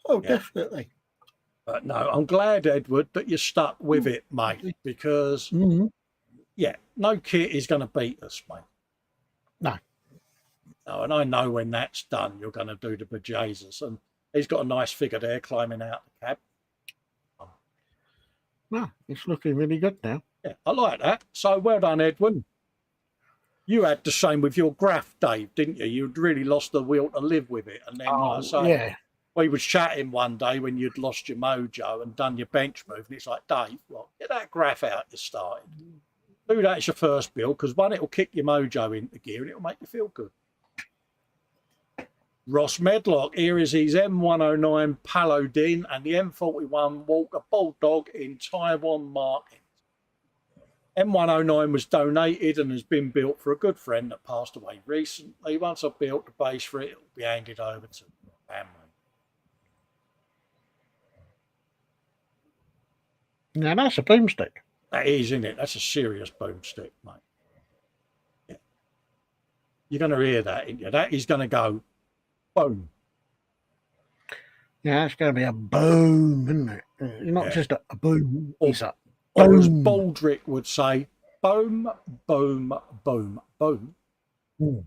Oh, definitely. But no, I'm glad, Edward, that you're stuck with it, mate, because, no kit is going to beat us, mate. No. No, and I know when that's done, you're going to do the bejesus. And he's got a nice figure there climbing out the cab. No, it's looking really good now. Yeah, I like that. So well done, Edward. You had the same with your graph, Dave, didn't you? You'd really lost the will to live with it. And then, we was chatting one day when you'd lost your mojo and done your bench move, and it's like, Dave, well, get that graph out you started. Do that as your first build, because one, it'll kick your mojo into gear and it'll make you feel good. Ross Medlock, here is his M109 Paladin and the M41 Walker Bulldog in Taiwan markings. M109 was donated and has been built for a good friend that passed away recently. Once I've built the base for it, it'll be handed over to the family. Now that's a boomstick. That is, isn't it? That's a serious boomstick, mate. Yeah. You're going to hear that, ain't you? That is going to go boom. Yeah, it's going to be a boom, isn't it? Not just a boom. It's a boom. Or as boom. Baldrick would say, boom, boom, boom, boom. Boom,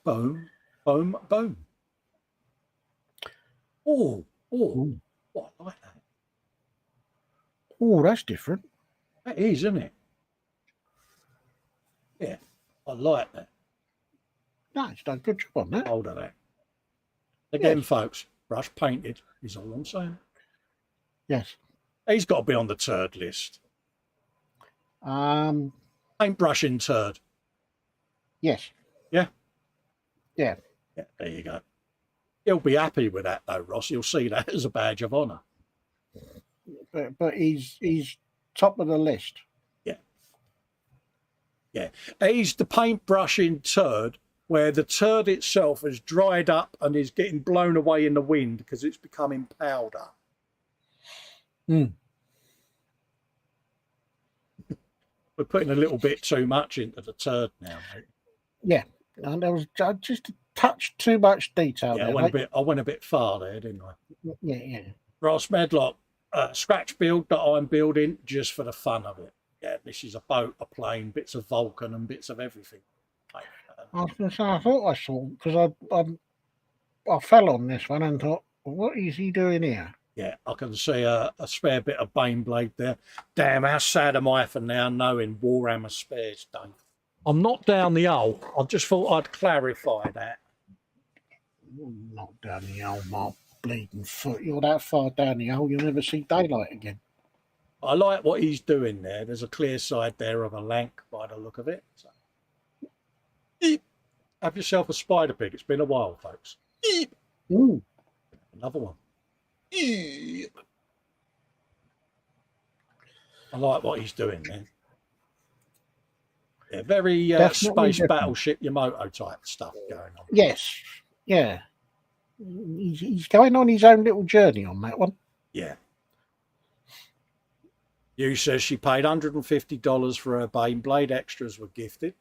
boom, boom, boom. Oh, I like that. Oh, that's different. That is, isn't it? Yeah, I like that. No, it's done a good job on that. Hold on that. Again, folks, brush painted is all I'm saying. Yes. He's got to be on the turd list. Paintbrushing turd. Yes. Yeah? Yeah. Yeah, there you go. He'll be happy with that, though, Ross. He'll see that as a badge of honour. But he's top of the list. Yeah. Yeah. He's the paintbrushing turd where the turd itself has dried up and is getting blown away in the wind because it's becoming powder. We're putting a little bit too much into the turd now, mate. Yeah. And there was just a touch too much detail there. I went a bit far there, didn't I? Yeah. Ross Medlock, scratch build that I'm building just for the fun of it. Yeah, this is a boat, a plane, bits of Vulcan and bits of everything. I was going to say, I thought I saw, because I fell on this one and thought, what is he doing here? Yeah, I can see a spare bit of Baneblade there. Damn, how sad am I for now knowing Warhammer spares, Dave? I'm not down the hole. I just thought I'd clarify that. Not down the hole, my bleeding foot. You're that far down the hole, you'll never see daylight again. I like what he's doing there. There's a clear side there of a lank by the look of it. So. Have yourself a spider pig. It's been a while, folks. Ooh. Another one. I like what he's doing there. Yeah, very space battleship Yamato type stuff going on. Yes. Yeah. He's going on his own little journey on that one. Yeah. You says she paid $150 for her Baneblade. Extras were gifted.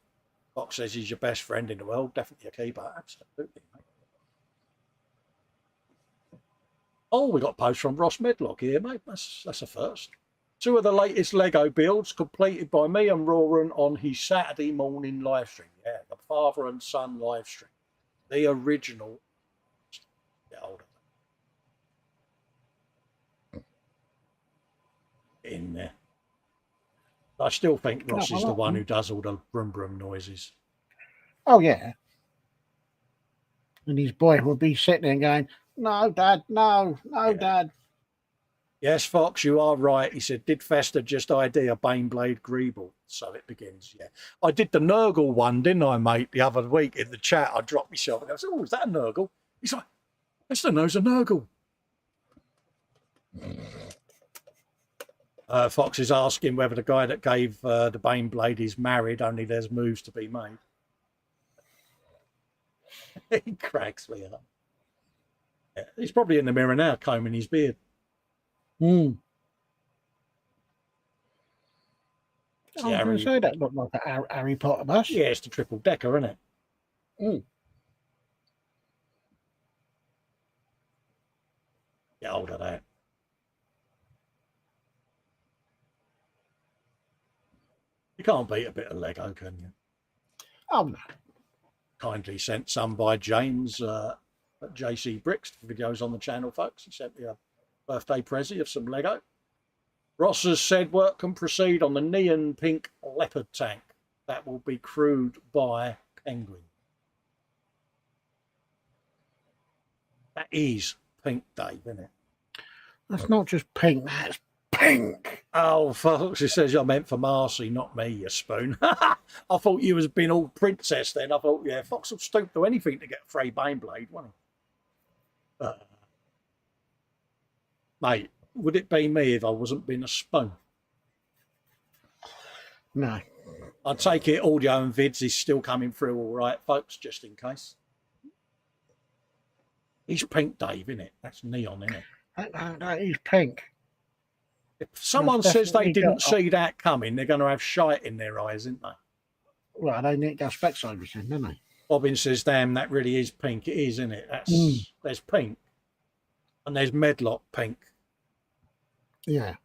Fox says he's your best friend in the world. Definitely a keeper. Absolutely, mate. Oh, we got a post from Ross Medlock here, mate. That's a first. 2 of the latest Lego builds completed by me and Roran on his Saturday morning live stream. Yeah, the father and son live stream. The original. Get hold of in there. I still think Ross No, I is the like one them. who does all the brum brum noises. Oh, yeah. And his boy would be sitting there going, no, Dad, no, Yeah. Dad. Yes, Fox, you are right. He said, did Festa just ID a Baneblade Greeble? So it begins, yeah. I did the Nurgle one, didn't I, mate, the other week in the chat. I dropped myself and I said, oh, is that a Nurgle? He's like, Festa knows a Nurgle. Fox is asking whether the guy that gave the Baneblade is married, only there's moves to be made. He cracks me up. Yeah, he's probably in the mirror now, combing his beard. Mm. I was going Harry, to say that looked like a Harry Potter bus. yeah, it's the triple decker, isn't it? Mm. Get hold of that. You can't beat a bit of Lego, can you? Oh, no. Kindly sent some by James at JC Bricks. Videos on the channel, folks. He sent me a birthday present of some Lego. Ross has said work can proceed on the neon pink leopard tank that will be crewed by Penguin. That is pink, Dave, isn't it? That's not just pink, that's pink. Oh, folks, he says you're meant for Marcy, not me, you spoon. I thought you was being all princess then. I thought, yeah, Fox will stoop to anything to get a Frey Baneblade, won't he? Mate, would it be me if I wasn't being a spoon? No. I'd take it audio and vids is still coming through all right, folks, just in case. He's pink, Dave, isn't it? That's neon, isn't it? That is pink. If someone says they didn't see that coming, they're going to have shite in their eyes, aren't they? Well, they need to go Specsavers then, don't they? Bobbin says, damn, that really is pink. It is, isn't it? That's There's pink. And there's Medlock pink. Yeah.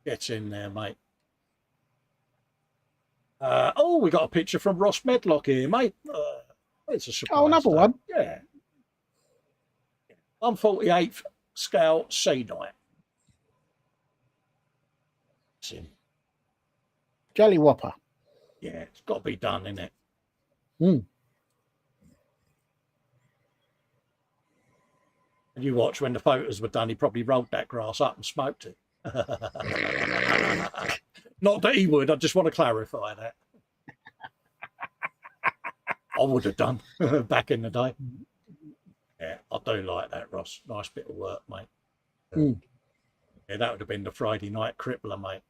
Get in there, mate. Oh, we got a picture from Ross Medlock here, mate. It's a surprise. Oh, another one? Yeah. 148th scale Sea Knight. It's him. Jelly Whopper. Yeah, it's got to be done, isn't it? Mm. And you watch when the photos were done, he probably rolled that grass up and smoked it. Not that he would, I just want to clarify that. I would have done back in the day. Yeah, I do like that, Ross. Nice bit of work, mate. Mm. Yeah, that would have been the Friday night crippler, mate.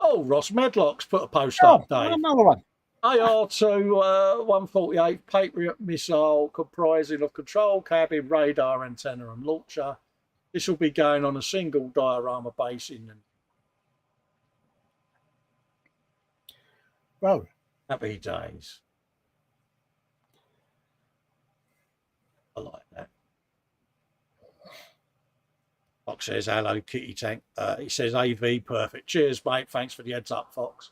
Oh, Ross Medlock's put a post up, Dave. Another one. AR-2 148 Patriot missile comprising of control cabin, radar, antenna and launcher. This will be going on a single diorama base in Well, happy days. I like that. Fox says, hello, Kitty Tank. He says, AV, perfect. Cheers, mate. Thanks for the heads up, Fox.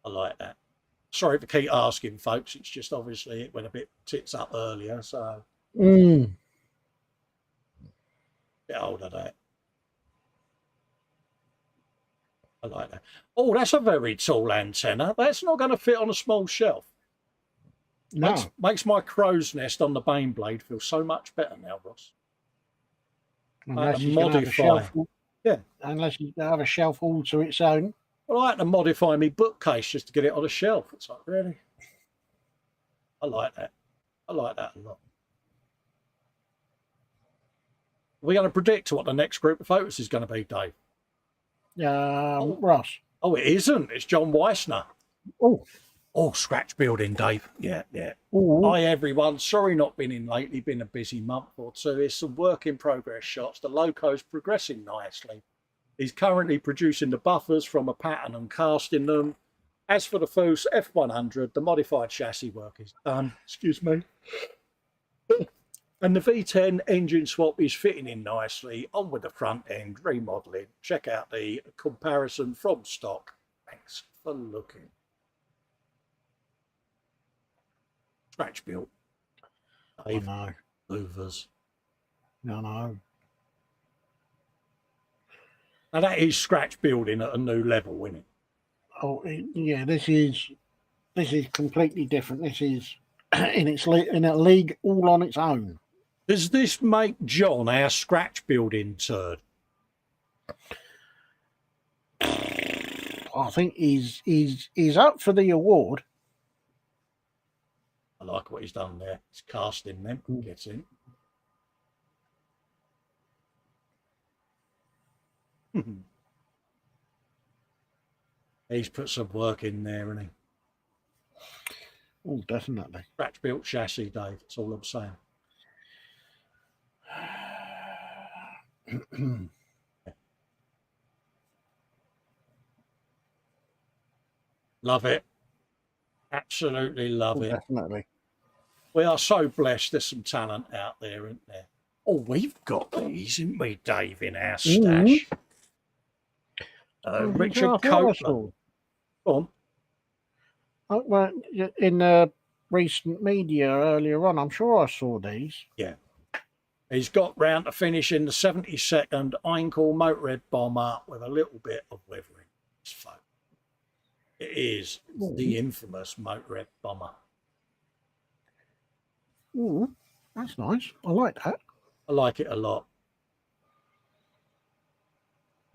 I like that. Sorry to keep asking, folks. It's just obviously it went a bit tits up earlier, so get hold of that. I like that. Oh, that's a very tall antenna. That's not going to fit on a small shelf. no. Makes my crow's nest on the Baneblade feel so much better now, Ross. Unless to you can have a modify. shelf, Yeah. unless you can have a shelf all to its own. Well, I had to modify my bookcase just to get it on a shelf. It's like, really? I like that. I like that a lot. We're going to predict what the next group of photos is going to be, Dave. Ross. Oh, it isn't. It's John Weissner. Oh. Oh, scratch building, Dave. Yeah, yeah. Ooh. Hi, everyone. Sorry not been in lately. Been a busy month or two. It's some work in progress shots. The loco's progressing nicely. He's currently producing the buffers from a pattern and casting them. As for the Foos F100, the modified chassis work is done. Excuse me. And the V10 engine swap is fitting in nicely. On with the front end, remodelling. Check out the comparison from stock. Thanks for looking. Scratch built. Dave, I know. louvers. No. Now that is scratch building at a new level, isn't it? Oh, yeah. This is completely different. This is in a league all on its own. Does this make John our scratch building turd? I think he's up for the award. I like what he's done there. He's casting them. Gets in. He's put some work in there, hasn't he? Oh, definitely. Scratch built chassis, Dave. That's all I'm saying. Love it. Absolutely love it. Definitely. We are so blessed. There's some talent out there, isn't there? Oh, we've got these, haven't we, Dave, in our stash? Richard Copeland. Go on. Oh, well, in the recent media earlier on, I'm sure I saw these. Yeah. He's got round to finishing the 72nd Einkel Motorhead bomber with a little bit of weathering. It is the infamous Motorhead bomber. Oh, that's nice. I like that. I like it a lot.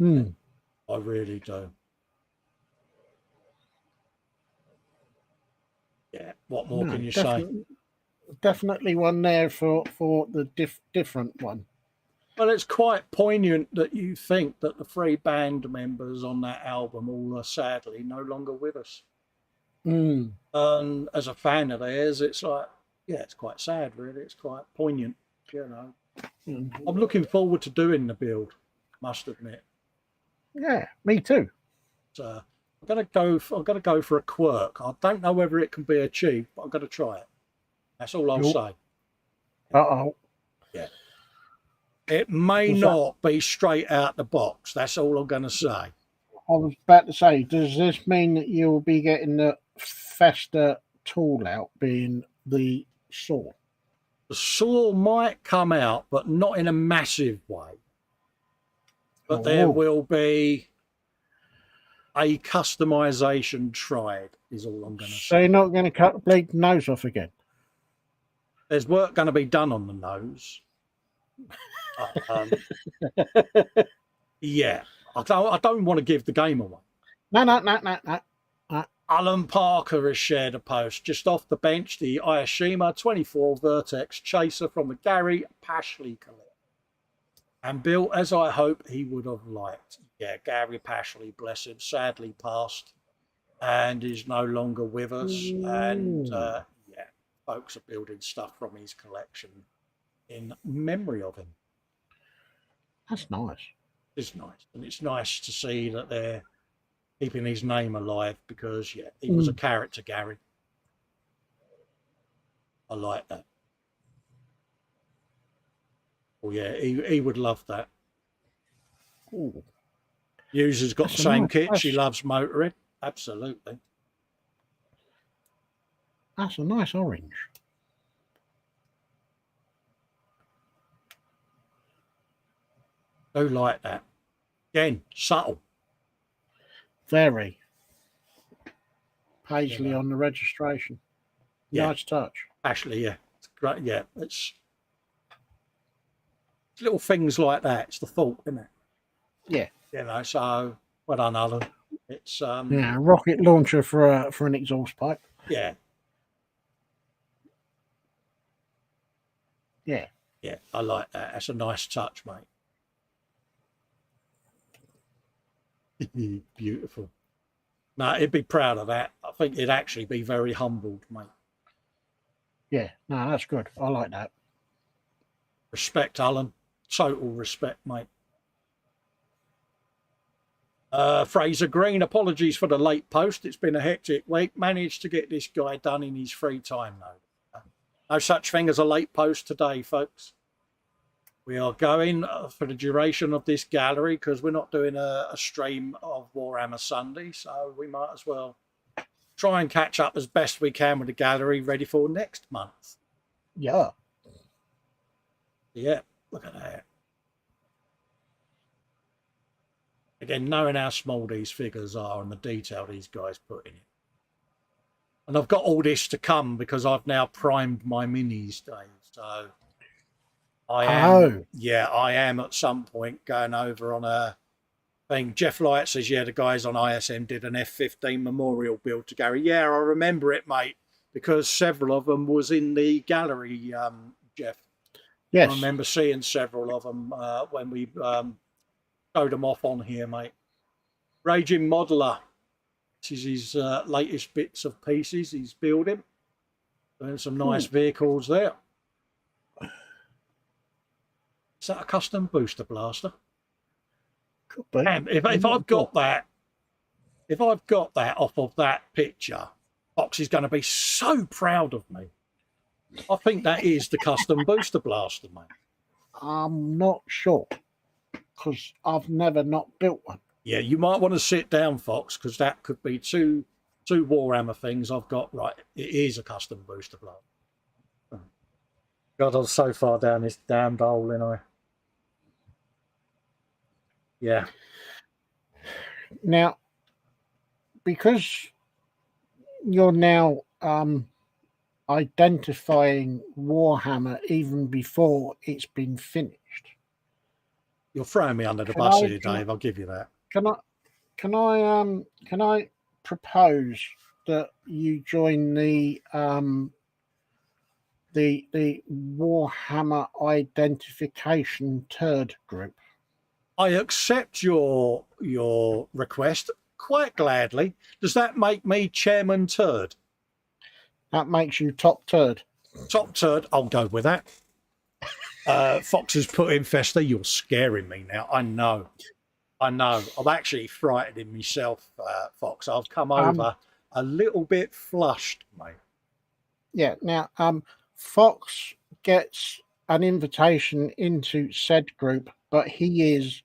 I really do. Yeah. What more can you say? Definitely one there for the different one. Well, it's quite poignant that you think that the 3 band members on that album all are sadly no longer with us. And as a fan of theirs, it's like, yeah, it's quite sad, really. It's quite poignant, you know. I'm looking forward to doing the build, must admit. Yeah, me too. So I'm gonna go for a quirk. I don't know whether it can be achieved, but I'm gonna try it. That's all I'll say. Yeah. It may not be straight out the box. That's all I'm gonna say. I was about to say, does this mean that you'll be getting the Festa tool out, being the saw? The saw might come out, but not in a massive way. But there will be a customization tried, is all I'm going to say. So you're not going to cut the bleeding nose off again? There's work going to be done on the nose. Yeah. I don't want to give the game away. No. Alan Parker has shared a post just off the bench, the Ayashima 24 Vertex Chaser from the Gary Pashley collection. And built as I hope he would have liked. Yeah, Gary Pashley, bless him, sadly passed and is no longer with us. And yeah, folks are building stuff from his collection in memory of him. That's nice. It's nice. And it's nice to see that they're keeping his name alive because, yeah, he was a character, Gary. I like that. Oh, yeah, he would love that. Ooh. User's got the same kit. She loves motoring. Absolutely. That's a nice orange. Do like that. Again, subtle. Very. Paisley on the registration. Yeah. Nice touch. Actually, yeah. It's great. Yeah, it's little things like that. It's the thought, isn't it? Yeah. You know, so well done, Alan. It's yeah, rocket launcher for an exhaust pipe. Yeah. Yeah. Yeah, I like that. That's a nice touch, mate. Beautiful. No, he'd be proud of that. I think he'd actually be very humbled, mate. Yeah, no, that's good. I like that. Respect, Alan. Total respect, mate. Fraser Green, apologies for the late post. It's been a hectic week. Managed to get this guy done in his free time, though. No such thing as a late post today, folks. We are going for the duration of this gallery because we're not doing a stream of Warhammer Sunday, so we might as well try and catch up as best we can with the gallery ready for next month. Yeah. Yeah, look at that. Again, knowing how small these figures are and the detail these guys put in it. And I've got all this to come because I've now primed my minis, Dave. So I am at some point going over on a thing. Jeff Light says, yeah, the guys on ISM did an F-15 memorial build to Gary. Yeah, I remember it, mate, because several of them was in the gallery, Jeff. Yes. I remember seeing several of them when we showed them off on here, mate. Raging Modeler. This is his latest bits of pieces he's building. There's some nice vehicles there. Is that a custom booster blaster? Could be. And if I've got that, off of that picture, Fox is going to be so proud of me. I think that is the custom booster blaster, mate. I'm not sure because I've never not built one. Yeah, you might want to sit down, Fox, because that could be two Warhammer things I've got. Right, it is a custom booster blaster. God, I'm so far down this damned hole, ain't I? Yeah. Now, because you're now identifying Warhammer even before it's been finished. You're throwing me under the bus here, Dave. I'll give you that. Can I propose that you join the Warhammer identification turd group? I accept your request quite gladly. Does that make me Chairman Turd? That makes you top turd. Top turd, I'll go with that. Fox has put in Festa. You're scaring me now. I know. I'm actually frightened myself, Fox. I've come over a little bit flushed, mate. Yeah. Now, Fox gets an invitation into said group, but he is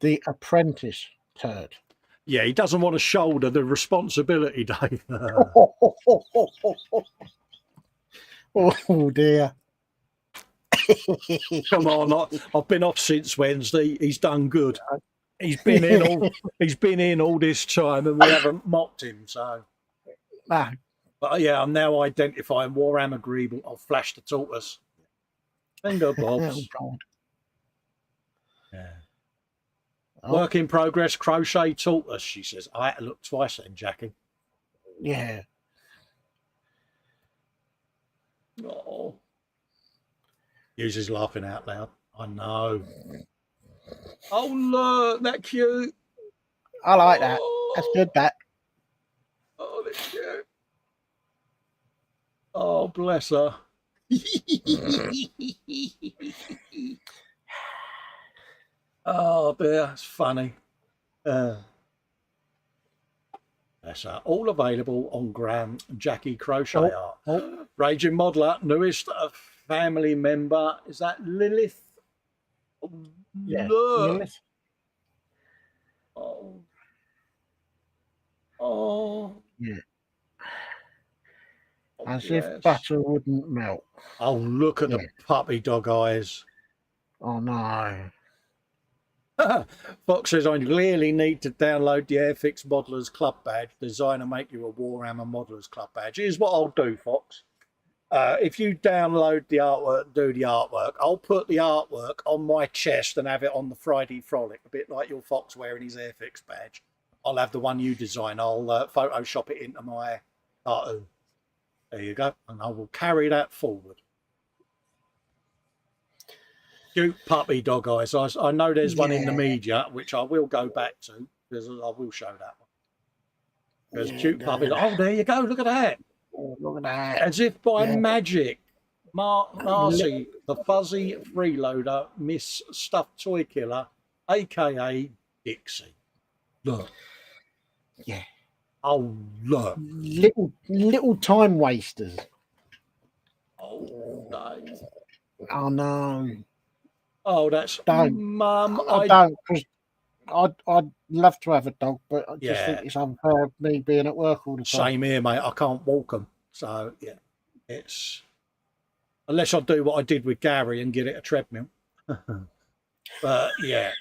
the apprentice turd. Yeah, he doesn't want to shoulder the responsibility, Dave. Oh dear. Come on, I've been off since Wednesday. He's done good. He's been in all this time, and we haven't mocked him. So, but yeah, I'm now identifying Warhammer Greeble. I'll flash the tortoise. Finger bobs. Oh, yeah. Work in progress. Crochet tortoise. She says. I had to look twice then, Jackie. Yeah. Oh. Uses laughing out loud. I know. Oh, look, that cute. I like that. That's good, that. Oh, that's cute. Oh, bless her. Oh, dear, it's funny. That's all available on Graham Jackie Crochet Art. Raging Modeler, newest family member. Is that Lilith? Yeah. Lilith. Oh. Yeah. As if butter wouldn't melt. Oh, look at the puppy dog eyes. Oh, no. Fox says, I clearly need to download the Airfix Modelers Club badge. Design and make you a Warhammer Modelers Club badge. Here's what I'll do, Fox. If you download the artwork and do the artwork, I'll put the artwork on my chest and have it on the Friday Frolic, a bit like your Fox wearing his Airfix badge. I'll have the one you design. I'll Photoshop it into my cartoon. There you go. And I will carry that forward. Cute puppy dog eyes. I know there's one in the media, which I will go back to, because I will show that one. There's cute puppy dog. Oh, there you go. Look at that. Oh, look at that. As if by magic, Marcy, the fuzzy freeloader, Miss Stuffed Toy Killer, a.k.a. Dixie. Look. Yeah. Oh, look. Little time wasters. Oh, no. Oh, no. Oh, that's... Don't. Mum, I don't, because I'd love to have a dog, but I just think it's unfair of me being at work all the time. Same here, mate. I can't walk them. So, yeah, it's... Unless I do what I did with Gary and get it a treadmill. But yeah,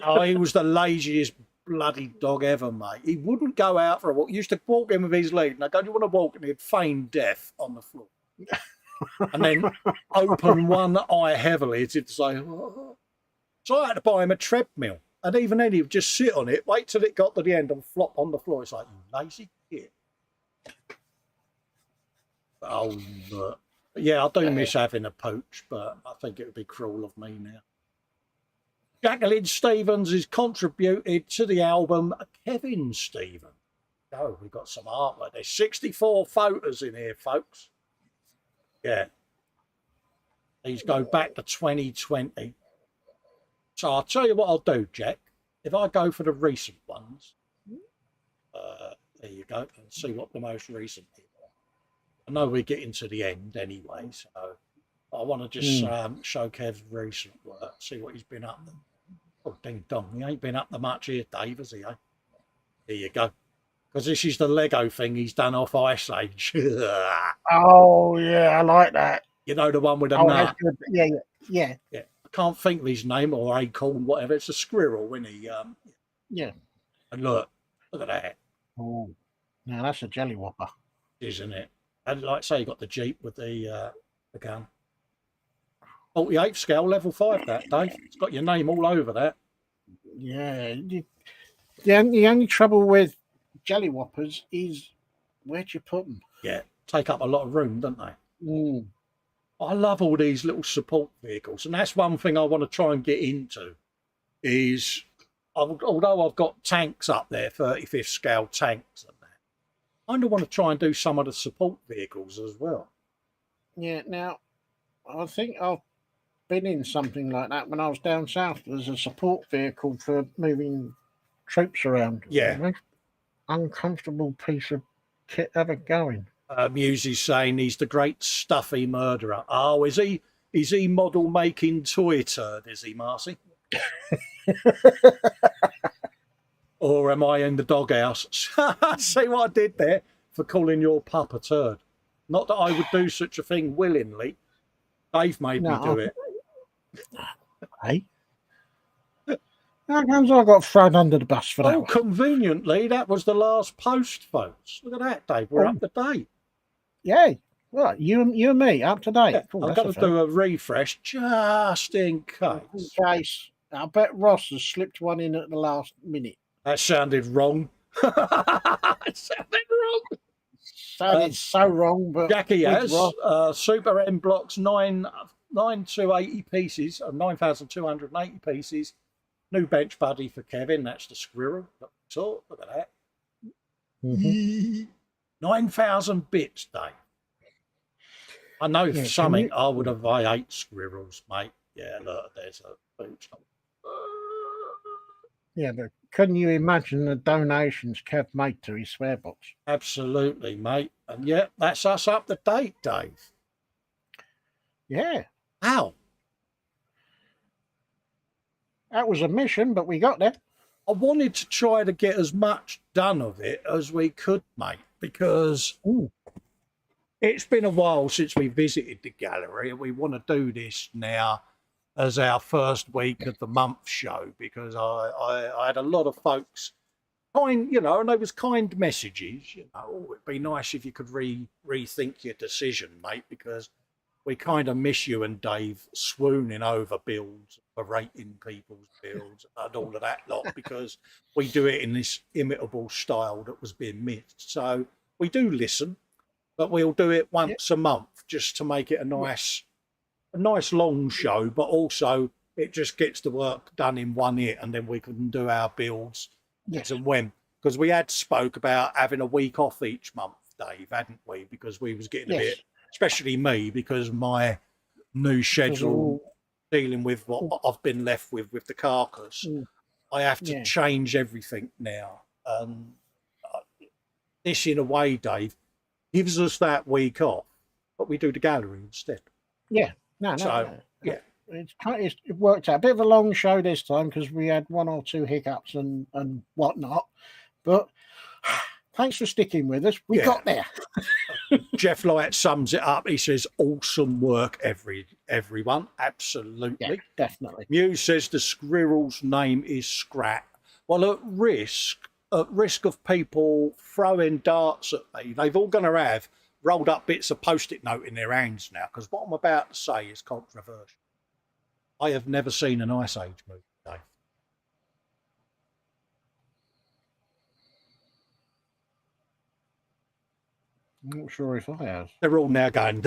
oh, he was the laziest bloody dog ever, mate. He wouldn't go out for a walk. He used to walk in with his lead, and I go, "Do you want to walk?" And he'd feign death on the floor, and then open one eye heavily as if to say, "Oh." So I had to buy him a treadmill, and even then he'd just sit on it, wait till it got to the end, and flop on the floor. It's like, you lazy kid. Oh, but yeah, I do miss having a pooch, but I think it would be cruel of me now. Jacqueline Stevens has contributed to the album Kevin Stevens. Oh, we've got some artwork. There's 64 photos in here, folks. Yeah. These go back to 2020. So I'll tell you what I'll do, Jack. If I go for the recent ones, there you go, and see what the most recent is. I know we're getting to the end anyway, so I want to just show Kev's recent work, see what he's been up to. Oh, ding dong, he ain't been up to much here, Dave, has he? Eh? There you go. Because this is the Lego thing he's done off Ice Age. Oh, yeah, I like that. You know, the one with the nut. nut. Good. Yeah. I can't think of his name, or acorn, whatever. It's a squirrel, isn't he? Yeah. And look at that. Oh, now that's a jelly whopper. Isn't it? And like I say, you got the Jeep with the gun. 48 scale, level 5, that, Dave. It's got your name all over that. Yeah. The only trouble with jelly whoppers is where'd you put them? Yeah, take up a lot of room, don't they? I love all these little support vehicles, and that's one thing I want to try and get into is, although I've got tanks up there, 35th scale tanks and that, I kind of want to try and do some of the support vehicles as well. Yeah, now, I think I've been in something like that when I was down south. There's a support vehicle for moving troops around. Yeah. Most uncomfortable piece of kit ever going. Musey's saying he's the great stuffy murderer. Oh, is he? Is he model making toy turd? Is he, Marcy? Or am I in the doghouse? See what I did there for calling your pup a turd? Not that I would do such a thing willingly. Dave made me do it. Hey? How comes I got thrown under the bus for that? Oh, conveniently, that was the last post, folks. Look at that, Dave. We're up to date. Yeah. Right, you and me, up to date. Yeah, I've got to do a refresh just in case. In case. I bet Ross has slipped one in at the last minute. That sounded wrong. It sounded wrong. Sounded so wrong, but Jackie has Super M blocks 9,280 pieces, 9,280 pieces. New bench buddy for Kevin. That's the squirrel. Look at that. Mm-hmm. 9,000 bits, Dave. I know something. I would have. I ate squirrels, mate. Yeah, look, there's a boot. Yeah, but couldn't you imagine the donations Kev made to his swear box? Absolutely, mate. And yeah, that's us up to date, Dave. Yeah. How? That was a mission, but we got there. I wanted to try to get as much done of it as we could, mate, because it's been a while since we visited the gallery, and we want to do this now as our first week of the month show, because I had a lot of folks and there was kind messages, it'd be nice if you could rethink your decision, mate, because we kind of miss you and Dave swooning over bills, berating people's bills and all of that lot, because we do it in this imitable style that was being missed. So we do listen, but we'll do it once a month just to make it a nice long show, but also it just gets the work done in one hit, and then we can do our builds as and when. Because we had spoke about having a week off each month, Dave, hadn't we? Because we was getting a bit, especially me, because my new schedule dealing with what I've been left with the carcass. I have to change everything now. This, in a way, Dave, gives us that week off, but we do the gallery instead. Yeah. No. Yeah. It worked out. A bit of a long show this time because we had one or two hiccups and whatnot. But Thanks for sticking with us. We got there. Jeff Light sums it up. He says, awesome work, everyone. Absolutely. Yeah, definitely. Muse says the squirrel's name is Scrat. Well, at risk of people throwing darts at me, they've all going to have rolled up bits of post-it note in their hands now, because what I'm about to say is controversial. I have never seen an Ice Age movie, Dave. I'm not sure if I have. They're all now going,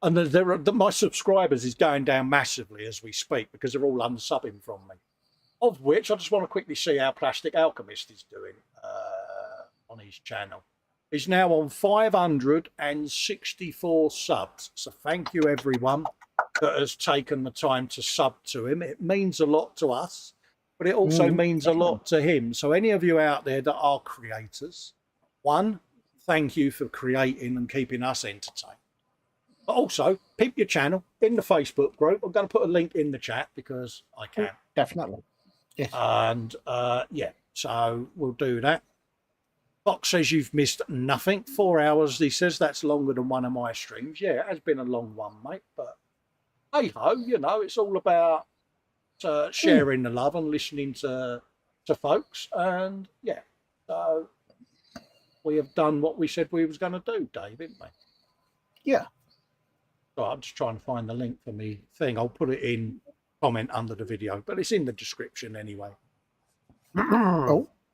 and my subscribers is going down massively as we speak, because they're all unsubbing from me. Of which I just want to quickly see how Plastic Alchemist is doing on his channel. He's now on 564 subs. So thank you, everyone that has taken the time to sub to him. It means a lot to us, but it also means a lot to him. So any of you out there that are creators, one, thank you for creating and keeping us entertained. But also, keep your channel in the Facebook group. I'm going to put a link in the chat because I can. Definitely. Yes. And so we'll do that. Fox says you've missed nothing. 4 hours, he says. That's longer than one of my streams. Yeah, it has been a long one, mate. But hey ho, it's all about sharing the love and listening to folks. And yeah, so we have done what we said we was going to do, Dave, didn't we? Yeah. So I'm just trying to find the link for me thing. I'll put it in comment under the video, but it's in the description anyway.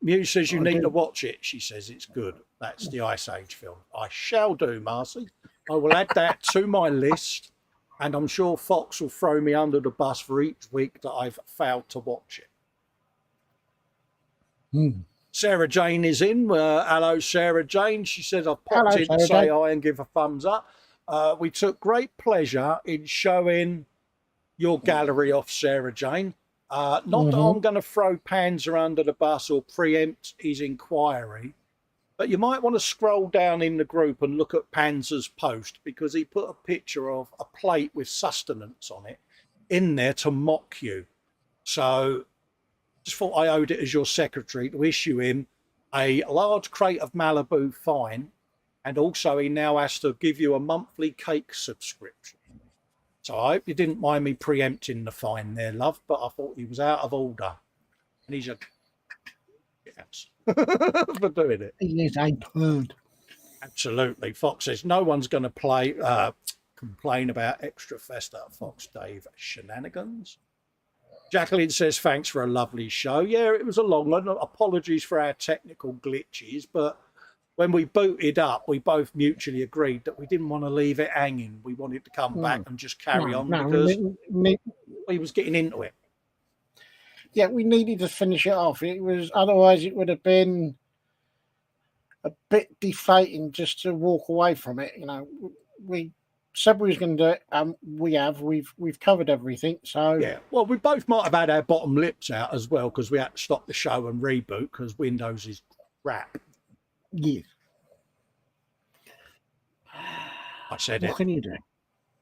Muse says you need to watch it. She says it's good. That's the Ice Age film. I shall do, Marcy. I will add that to my list, and I'm sure Fox will throw me under the bus for each week that I've failed to watch it. Sarah Jane is in. Hello, Sarah Jane. She says I've popped in to say hi and give a thumbs up. We took great pleasure in showing your gallery off, Sarah Jane. Not that I'm going to throw Panzer under the bus or preempt his inquiry, but you might want to scroll down in the group and look at Panzer's post, because he put a picture of a plate with sustenance on it in there to mock you. So just thought I owed it as your secretary to issue him a large crate of Malibu fine, and also he now has to give you a monthly cake subscription. So I hope you didn't mind me preempting the fine there, love, but I thought he was out of order. And he's a yes for doing it. He is a bird. Absolutely. Fox says no one's going to complain about extra Festa Fox Dave shenanigans. Jacqueline says thanks for a lovely show. Yeah, it was a long one. Apologies for our technical glitches, but when we booted up, we both mutually agreed that we didn't want to leave it hanging. We wanted to come back and just carry on because we was getting into it. Yeah, we needed to finish it off. Otherwise it would have been a bit deflating just to walk away from it. We said we was going to do it, and we've covered everything. So yeah, well, we both might have had our bottom lips out as well, because we had to stop the show and reboot because Windows is crap. Yes. I said what can you do?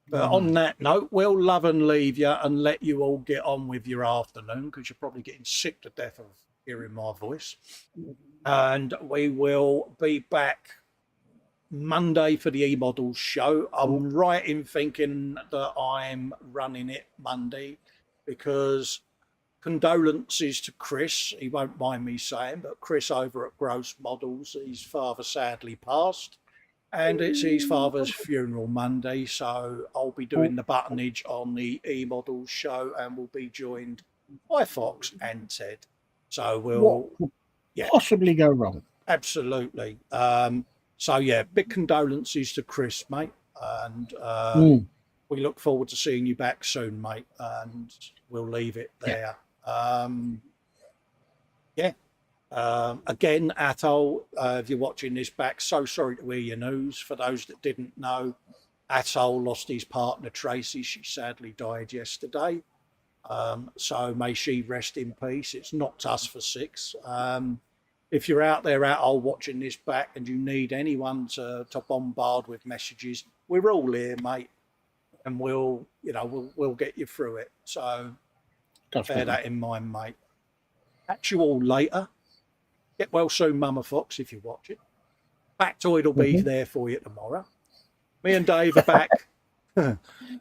But on that note, we'll love and leave you and let you all get on with your afternoon, because you're probably getting sick to death of hearing my voice. And we will be back Monday for the E-Models show. I'm right in thinking that I'm running it Monday, because condolences to Chris, he won't mind me saying, but Chris over at Gross Models, his father sadly passed, and it's his father's funeral Monday, so I'll be doing the buttonage on the E-Models show, and we'll be joined by Fox and Ted. So we'll possibly go wrong. Absolutely. So yeah, big condolences to Chris, mate, and we look forward to seeing you back soon, mate, and we'll leave it there. Again, Atoll, if you're watching this back, so sorry to hear your news. For those that didn't know, Atoll lost his partner Tracy. She sadly died yesterday, so may she rest in peace. It's knocked us for six. If you're out there, Atoll, watching this back, and you need anyone to bombard with messages, we're all here, mate, and we'll get you through it. So bear that in mind, mate. Catch you all later. Get well soon, Mama Fox, if you're watching. Factoid will be there for you tomorrow. Me and Dave are back.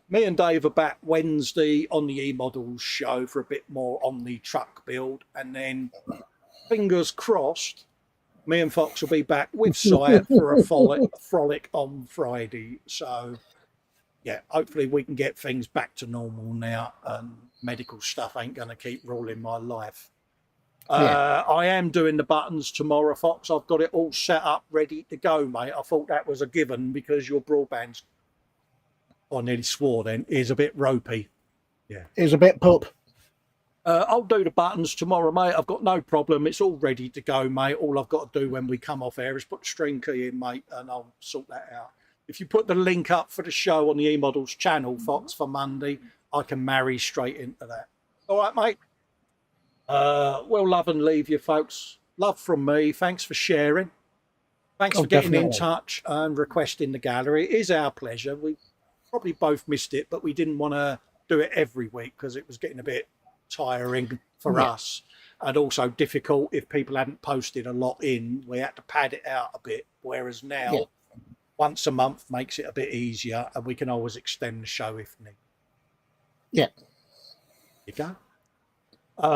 Me and Dave are back Wednesday on the E-Models show for a bit more on the truck build. And then, fingers crossed, me and Fox will be back with Syed for a frolic on Friday. So, yeah, hopefully we can get things back to normal now, and medical stuff ain't going to keep ruling my life. I am doing the buttons tomorrow, Fox. I've got it all set up, ready to go, mate. I thought that was a given because your broadband's, I nearly swore then, is a bit ropey. Yeah. Is a bit pup. I'll do the buttons tomorrow, mate. I've got no problem. It's all ready to go, mate. All I've got to do when we come off air is put the stream key in, mate, and I'll sort that out. If you put the link up for the show on the E-Models channel, Fox, for Monday, I can marry straight into that. All right, mate? We'll love and leave you, folks. Love from me. Thanks for sharing. Thanks for getting in touch and requesting the gallery. It is our pleasure. We probably both missed it, but we didn't want to do it every week because it was getting a bit tiring for us, and also difficult if people hadn't posted a lot in. We had to pad it out a bit, whereas now once a month makes it a bit easier, and we can always extend the show if need. Yeah. You go.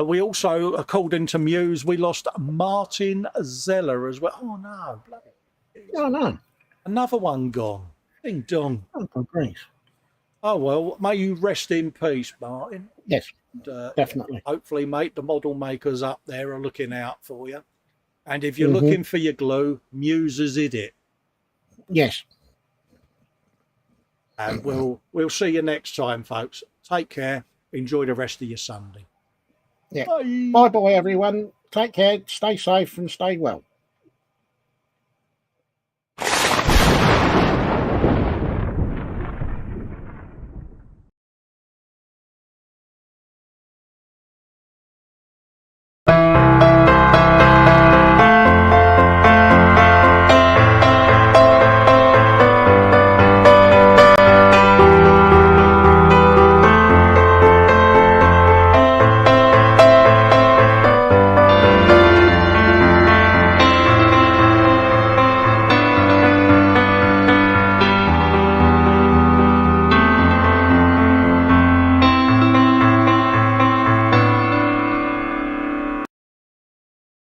We also, according to Muse, we lost Martin Zeller as well. Oh no, bloody. Oh no. Another one gone. Ding dong. Oh, good grief. Oh well, may you rest in peace, Martin. Yes, and, definitely. Hopefully, mate, the model makers up there are looking out for you. And if you're looking for your glue, Muse is it. Yes. And we'll see you next time, folks. Take care. Enjoy the rest of your Sunday. Yeah. Bye bye, everyone. Take care. Stay safe and stay well.